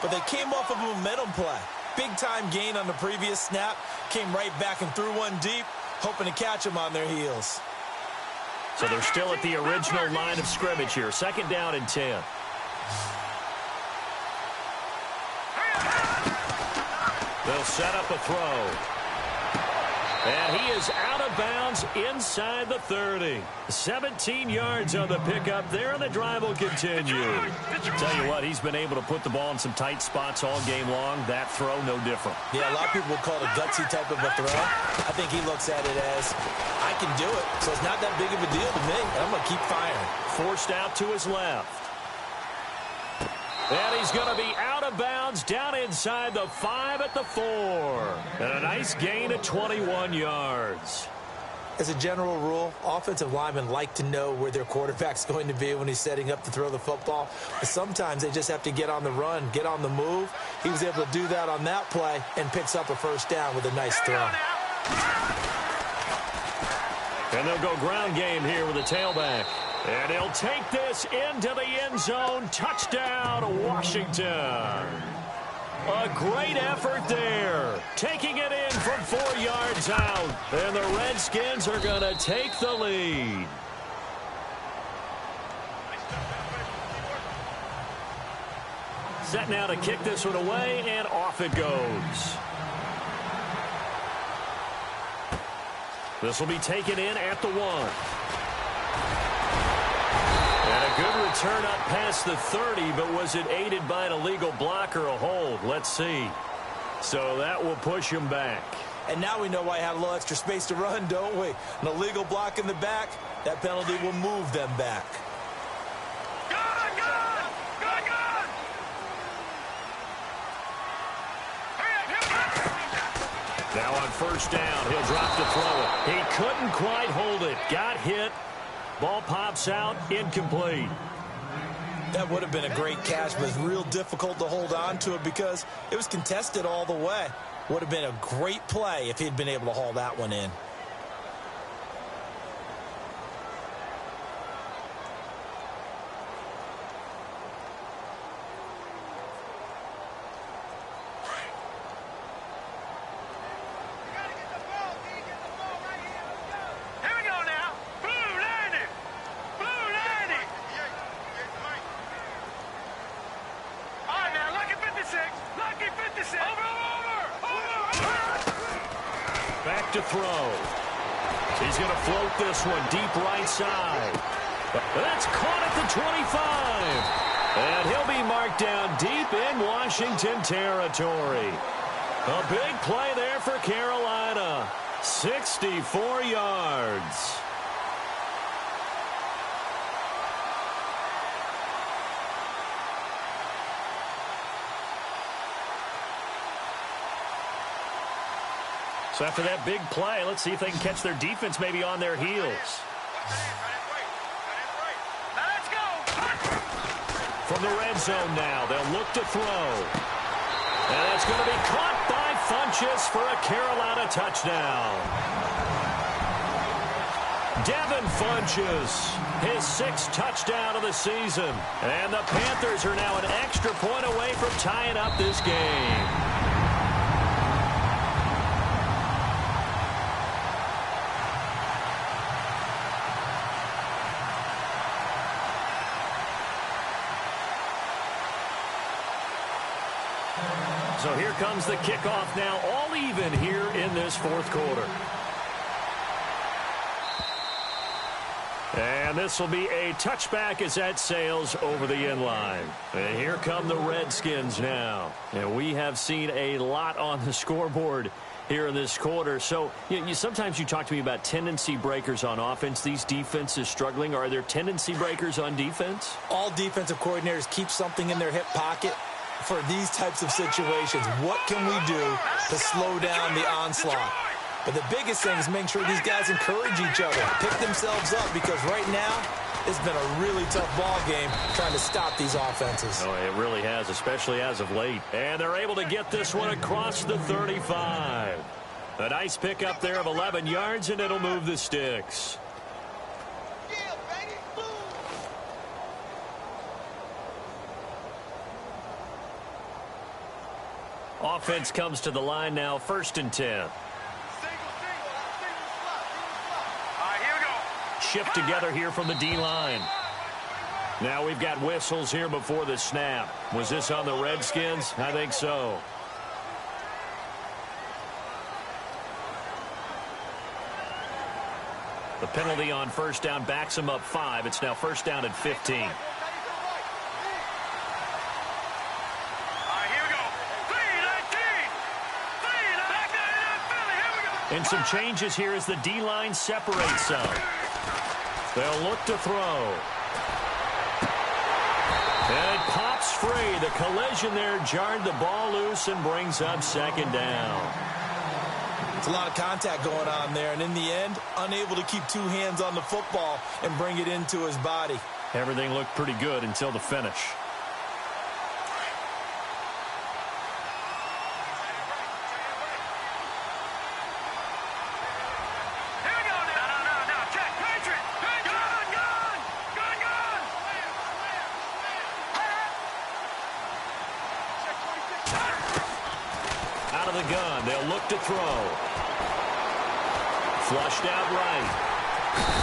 [SPEAKER 3] but they came off of a momentum play. Big-time gain on the previous snap. Came right back and threw one deep, hoping to catch them on their heels.
[SPEAKER 2] So they're still at the original line of scrimmage here. 2nd down and 10. They'll set up a throw. And he is out of bounds inside the 30. 17 yards on the pickup there, and the drive will continue. Tell you what, he's been able to put the ball in some tight spots all game long. That throw, no different.
[SPEAKER 3] Yeah, a lot of people would call it a gutsy type of a throw. I think he looks at it as, I can do it, so it's not that big of a deal to me. I'm going to keep firing.
[SPEAKER 2] Forced out to his left. And he's going to be out of bounds down inside the 5 at the 4. And a nice gain of 21 yards.
[SPEAKER 3] As a general rule, offensive linemen like to know where their quarterback's going to be when he's setting up to throw the football. But sometimes they just have to get on the run, get on the move. He was able to do that on that play and picks up a 1st down with a nice throw.
[SPEAKER 2] And they'll go ground game here with a tailback. And he'll take this into the end zone. Touchdown, Washington. A great effort there. Taking it in from 4 yards out. And the Redskins are going to take the lead. Set now to kick this one away, and off it goes. This will be taken in at the 1. And a good return up past the 30, but was it aided by an illegal block or a hold? Let's see. So that will push him back.
[SPEAKER 3] And now we know why he had a little extra space to run, don't we? An illegal block in the back, that penalty will move them back.
[SPEAKER 2] Now on 1st down, he'll drop to throw it. He couldn't quite hold it. Got hit. Ball pops out, incomplete.
[SPEAKER 3] That would have been a great catch, but it's real difficult to hold on to it because it was contested all the way. Would have been a great play if he'd been able to haul that one in.
[SPEAKER 2] Back to throw. He's going to float this one deep right side. That's caught at the 25. And he'll be marked down deep in Washington territory. A big play there for Carolina. 64 yards. So after that big play, let's see if they can catch their defense maybe on their heels. From the red zone now, they'll look to throw. And it's going to be caught by Funchess for a Carolina touchdown. Devin Funchess, his 6th touchdown of the season. And the Panthers are now an extra point away from tying up this game. So here comes the kickoff now, all even here in this 4th quarter. And this will be a touchback as that sails over the end line. And here come the Redskins now. And we have seen a lot on the scoreboard here in this quarter. So sometimes you talk to me about tendency breakers on offense. These defenses struggling. Are there tendency breakers on defense?
[SPEAKER 3] All defensive coordinators keep something in their hip pocket for these types of situations. What can we do to slow down the onslaught? But the biggest thing is making sure these guys encourage each other, pick themselves up, because right now it's been a really tough ball game trying to stop these offenses.
[SPEAKER 2] Oh, it really has, especially as of late. And they're able to get this one across the 35. A nice pickup there of 11 yards, and it'll move the sticks. Offense comes to the line now, 1st and 10.
[SPEAKER 4] All right, here we go.
[SPEAKER 2] Shift together here from the D-line. Now we've got whistles here before the snap. Was this on the Redskins? I think so. The penalty on 1st down backs them up 5. It's now 1st down and 15. And some changes here as the D-line separates some. They'll look to throw. And it pops free. The collision there jarred the ball loose and brings up 2nd down.
[SPEAKER 3] It's a lot of contact going on there, and in the end, unable to keep 2 hands on the football and bring it into his body.
[SPEAKER 2] Everything looked pretty good until the finish. Out of the gun, they'll look to throw. Flushed out right.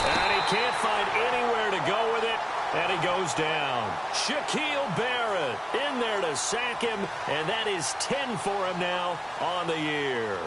[SPEAKER 2] And he can't find anywhere to go with it, and he goes down. Shaquille Barrett in there to sack him, and that is 10 for him now on the year.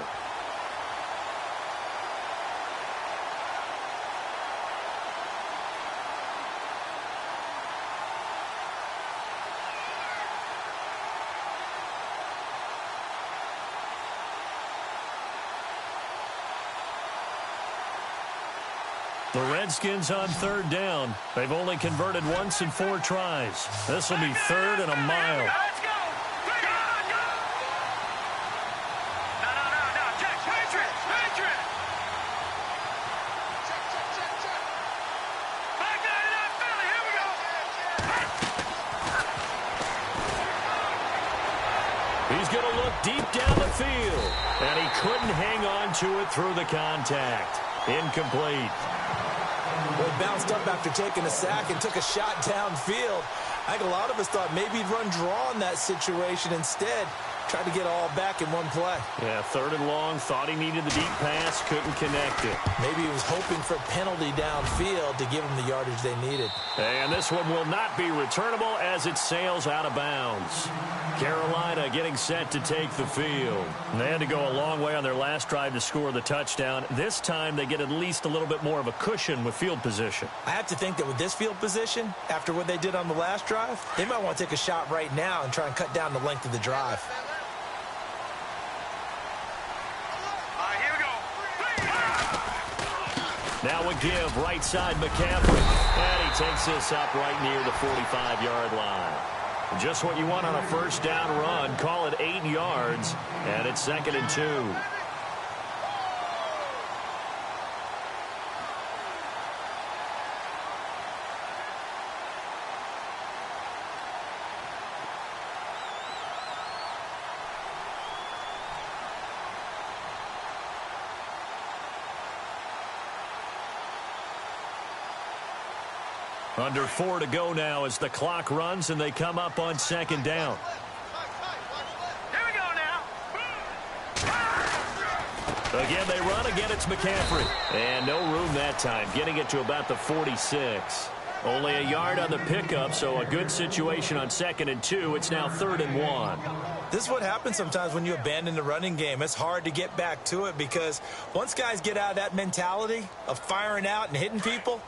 [SPEAKER 2] The Redskins on 3rd down. They've only converted once in 4 tries. This will be 3rd and a mile.
[SPEAKER 4] Let's go! Go! No. Check. Patriot! Check. Back 99, Philly. Here we go.
[SPEAKER 2] He's going to look deep down the field. And he couldn't hang on to it through the contact. Incomplete.
[SPEAKER 3] Well, he bounced up after taking a sack and took a shot downfield. I think a lot of us thought maybe he'd run draw in that situation. Instead, tried to get all back in one play.
[SPEAKER 2] Yeah, 3rd and long. Thought he needed the deep pass. Couldn't connect it.
[SPEAKER 3] Maybe he was hoping for a penalty downfield to give him the yardage they needed.
[SPEAKER 2] And this one will not be returnable as it sails out of bounds. Carolina getting set to take the field. And they had to go a long way on their last drive to score the touchdown. This time they get at least a little bit more of a cushion with field position.
[SPEAKER 3] I have to think that with this field position, after what they did on the last drive, they might want to take a shot right now and try and cut down the length of the drive.
[SPEAKER 2] Now a give, right side McCaffrey. And he takes this up right near the 45-yard line. Just what you want on a 1st down run. Call it 8 yards, and it's 2nd and 2. Under 4 to go now as the clock runs and they come up on 2nd down.
[SPEAKER 4] Here we go now.
[SPEAKER 2] Again, they run. Again, it's McCaffrey. And no room that time, getting it to about the 46. Only a yard on the pickup, so a good situation on 2nd and 2. It's now 3rd and 1.
[SPEAKER 3] This is what happens sometimes when you abandon the running game. It's hard to get back to it because once guys get out of that mentality of firing out and hitting people,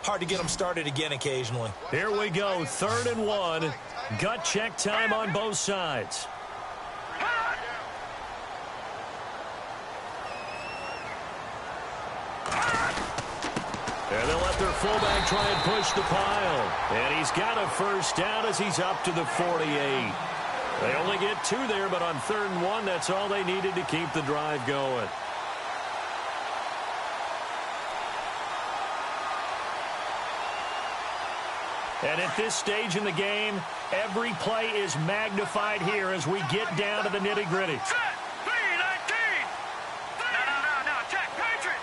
[SPEAKER 3] hard to get them started again occasionally.
[SPEAKER 2] Here we go, 3rd and 1. Gut check time on both sides. And they'll let their fullback try and push the pile. And he's got a 1st down as he's up to the 48. They only get 2 there, but on 3rd and 1, that's all they needed to keep the drive going. And at this stage in the game, every play is magnified here as we get down to the nitty-gritty.
[SPEAKER 4] No. Check. Patriot.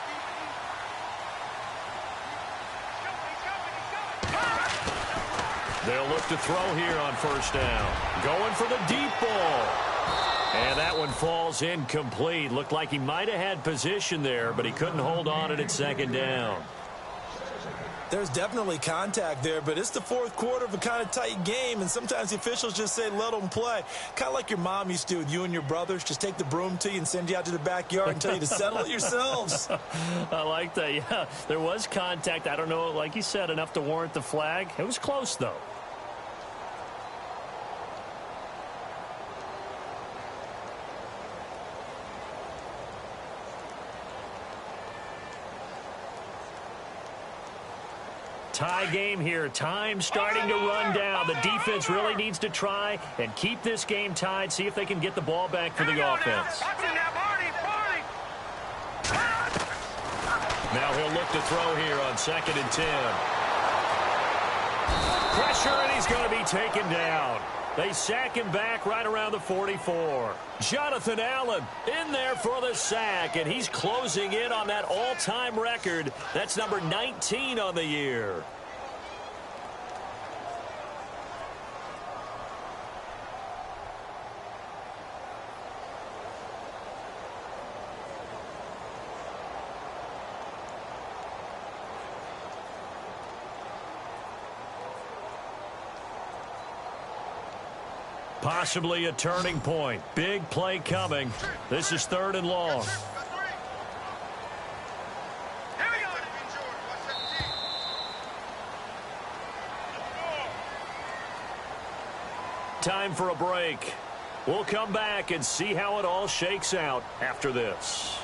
[SPEAKER 2] They'll look to throw here on 1st down. Going for the deep ball. And that one falls incomplete. Looked like he might have had position there, but he couldn't hold on at second down.
[SPEAKER 3] There's definitely contact there, but it's the fourth quarter of a kind of tight game, and sometimes the officials just say let them play. Kind of like your mom used to do with you and your brothers. Just take the broom to you and send you out to the backyard and tell you to settle it yourselves.
[SPEAKER 2] I like that, yeah. There was contact. I don't know, like you said, enough to warrant the flag. It was close, though. Tie game here. Time starting to run down. The defense really needs to try and keep this game tied, see if they can get the ball back for the offense. Now he'll look to throw here on 2nd and 10. Pressure, and he's going to be taken down. They sack him back right around the 44. Jonathan Allen in there for the sack, and he's closing in on that all-time record. That's number 19 on the year. Possibly a turning point. Big play coming. This is 3rd and long. Time for a break. We'll come back and see how it all shakes out after this.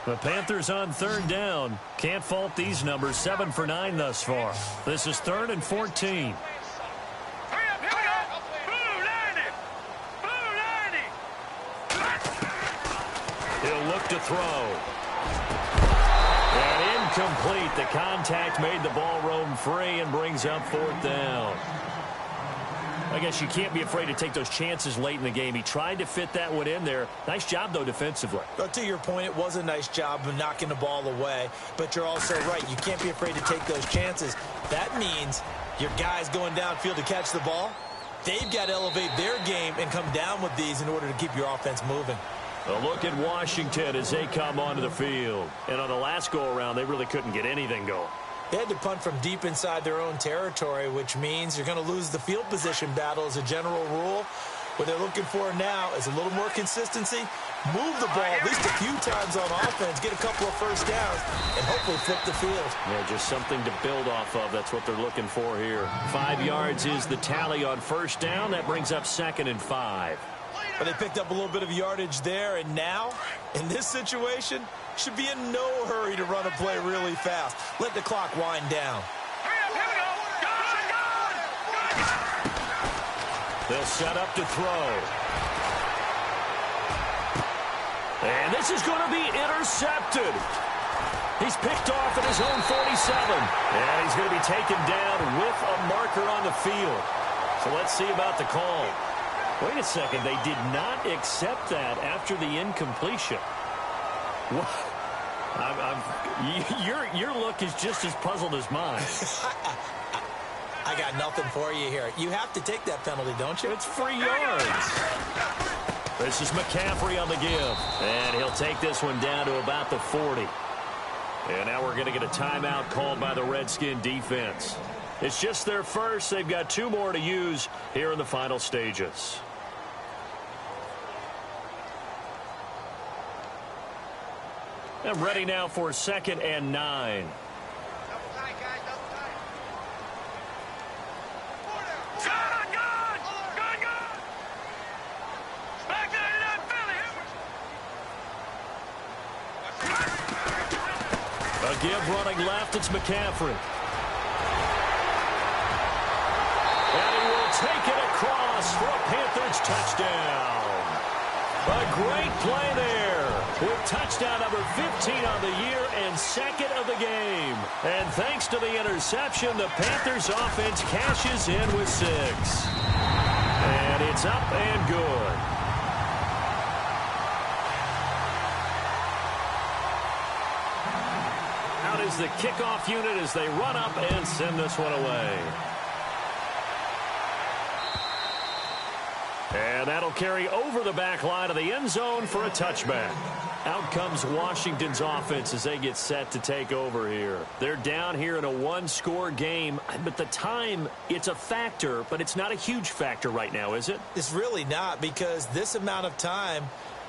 [SPEAKER 2] The Panthers on 3rd down. Can't fault these numbers. 7 for 9 thus far. This is 3rd and 14. He'll look to throw. And incomplete. The contact made the ball roam free and brings up 4th down. I guess you can't be afraid to take those chances late in the game. He tried to fit that one in there. Nice job, though, defensively.
[SPEAKER 3] But to your point, it was a nice job of knocking the ball away. But you're also right. You can't be afraid to take those chances. That means your guys going downfield to catch the ball, they've got to elevate their game and come down with these in order to keep your offense moving.
[SPEAKER 2] A look at Washington as they come onto the field. And on the last go-around, they really couldn't get anything going.
[SPEAKER 3] They had to punt from deep inside their own territory, which means you're going to lose the field position battle as a general rule. What they're looking for now is a little more consistency, move the ball at least a few times on offense, get a couple of first downs, and hopefully flip the field.
[SPEAKER 2] Yeah, just something to build off of. That's what they're looking for here. 5 yards is the tally on 1st down. That brings up 2nd and 5.
[SPEAKER 3] But they picked up a little bit of yardage there, and now, in this situation, should be in no hurry to run a play really fast. Let the clock wind down.
[SPEAKER 2] They'll set up to throw. And this is going to be intercepted. He's picked off at his own 47. And he's going to be taken down with a marker on the field. So let's see about the call. Wait a second. They did not accept that after the incompletion. What? Your look is just as puzzled as mine.
[SPEAKER 3] I got nothing for you here. You have to take that penalty, don't you?
[SPEAKER 2] It's 3 yards. This is McCaffrey on the give. And he'll take this one down to about the 40. And now we're going to get a timeout called by the Redskin defense. It's just their first. They've got 2 more to use here in the final stages. And ready now for 2nd and 9. A give running left. It's McCaffrey. And he will take it across for a Panthers touchdown. A great play there with touchdown number 15 on the year and second of the game. And thanks to the interception, the Panthers offense cashes in with 6. And it's up and good. Out is the kickoff unit as they run up and send this one away. And that'll carry over the back line of the end zone for a touchback. Out comes Washington's offense as they get set to take over here. They're down here in a one-score game, but the time, it's a factor, but it's not a huge factor right now, is it?
[SPEAKER 3] It's really not, because this amount of time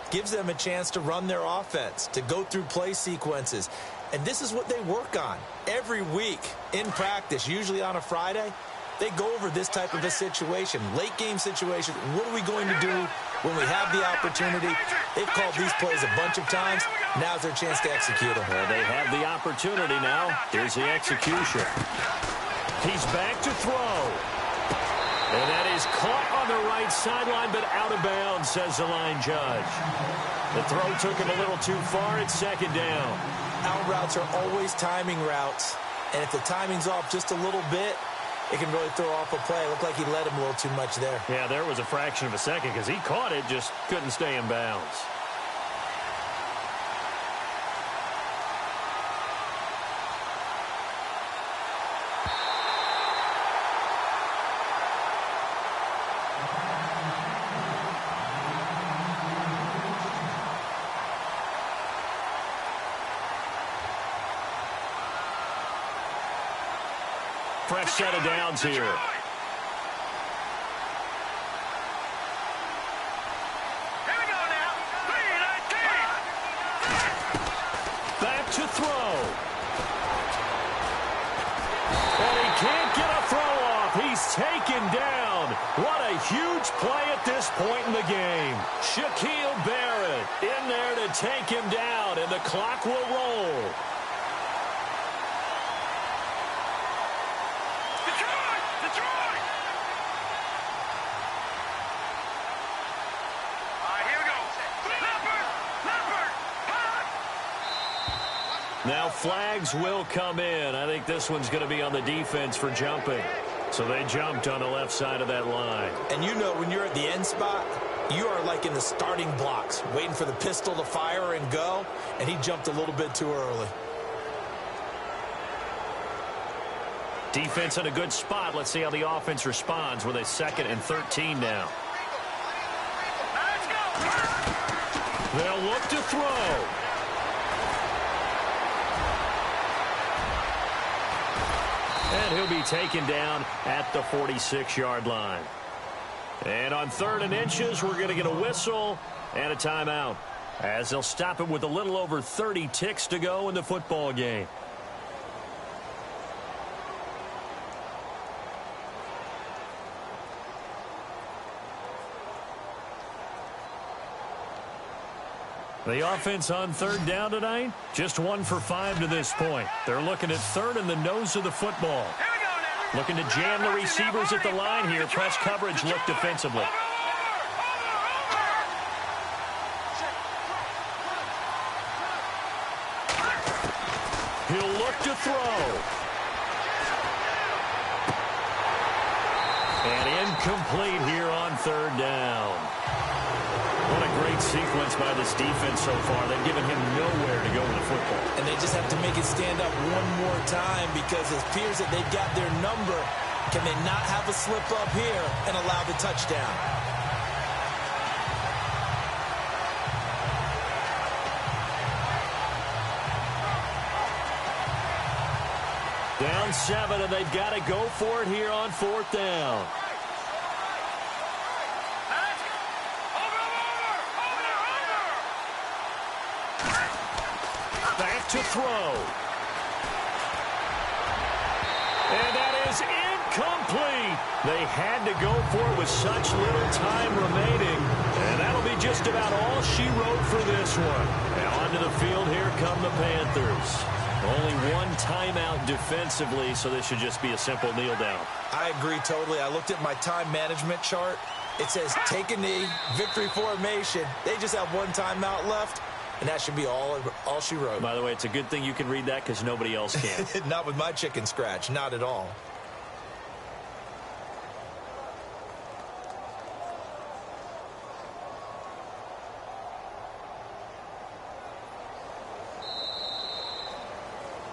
[SPEAKER 3] gives them a chance to run their offense, to go through play sequences. And this is what they work on every week in practice, usually on a Friday. They go over this type of a situation, late game situation. What are we going to do when we have the opportunity? They've called these plays a bunch of times. Now's their chance to execute them.
[SPEAKER 2] Well, they have the opportunity now. Here's the execution. He's back to throw. And that is caught on the right sideline, but out of bounds, says the line judge. The throw took him a little too far. It's second down.
[SPEAKER 3] Out routes are always timing routes. And if the timing's off just a little bit, it can really throw off a play. It looked like he led him a little too much there.
[SPEAKER 2] Yeah, there was a fraction of a second because he caught it, just couldn't stay in bounds. Fresh set of downs here.
[SPEAKER 4] Here we go now. 3-19.
[SPEAKER 2] Back to throw. And he can't get a throw off. He's taken down. What a huge play at this point in the game. Shaquille Barrett in there to take him down, and the clock will roll. Now flags will come in. I think this one's going to be on the defense for jumping. So they jumped on the left side of that line.
[SPEAKER 3] And you know, when you're at the end spot, you are like in the starting blocks, waiting for the pistol to fire and go, and he jumped a little bit too early.
[SPEAKER 2] Defense in a good spot. Let's see how the offense responds with a 2nd and 13 now. They'll look to throw. And he'll be taken down at the 46-yard line. And on 3rd and inches, we're going to get a whistle and a timeout, as they'll stop it with a little over 30 ticks to go in the football game. The offense on 3rd down tonight, just 1 for 5 to this point. They're looking at 3rd in the nose of the football. Looking to jam the receivers at the line here. Press coverage look defensively. He'll look to throw. And incomplete here on 3rd down. What a great sequence by this defense so far. They've given him nowhere to go with the football.
[SPEAKER 3] And they just have to make it stand up one more time, because it appears that they've got their number. Can they not have a slip up here and allow the touchdown?
[SPEAKER 2] Down 7, and they've got to go for it here on 4th down. To throw. And that is incomplete. They had to go for it with such little time remaining. And that'll be just about all she wrote for this one. Now onto the field, here come the Panthers. Only one timeout defensively, so this should just be a simple kneel down.
[SPEAKER 3] I agree totally. I looked at my time management chart. It says take a knee, victory formation. They just have one timeout left, and that should be all she wrote.
[SPEAKER 2] By the way, it's a good thing you can read that because nobody else can.
[SPEAKER 3] Not with my chicken scratch, not at all.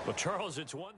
[SPEAKER 2] Well, Charles, it's one.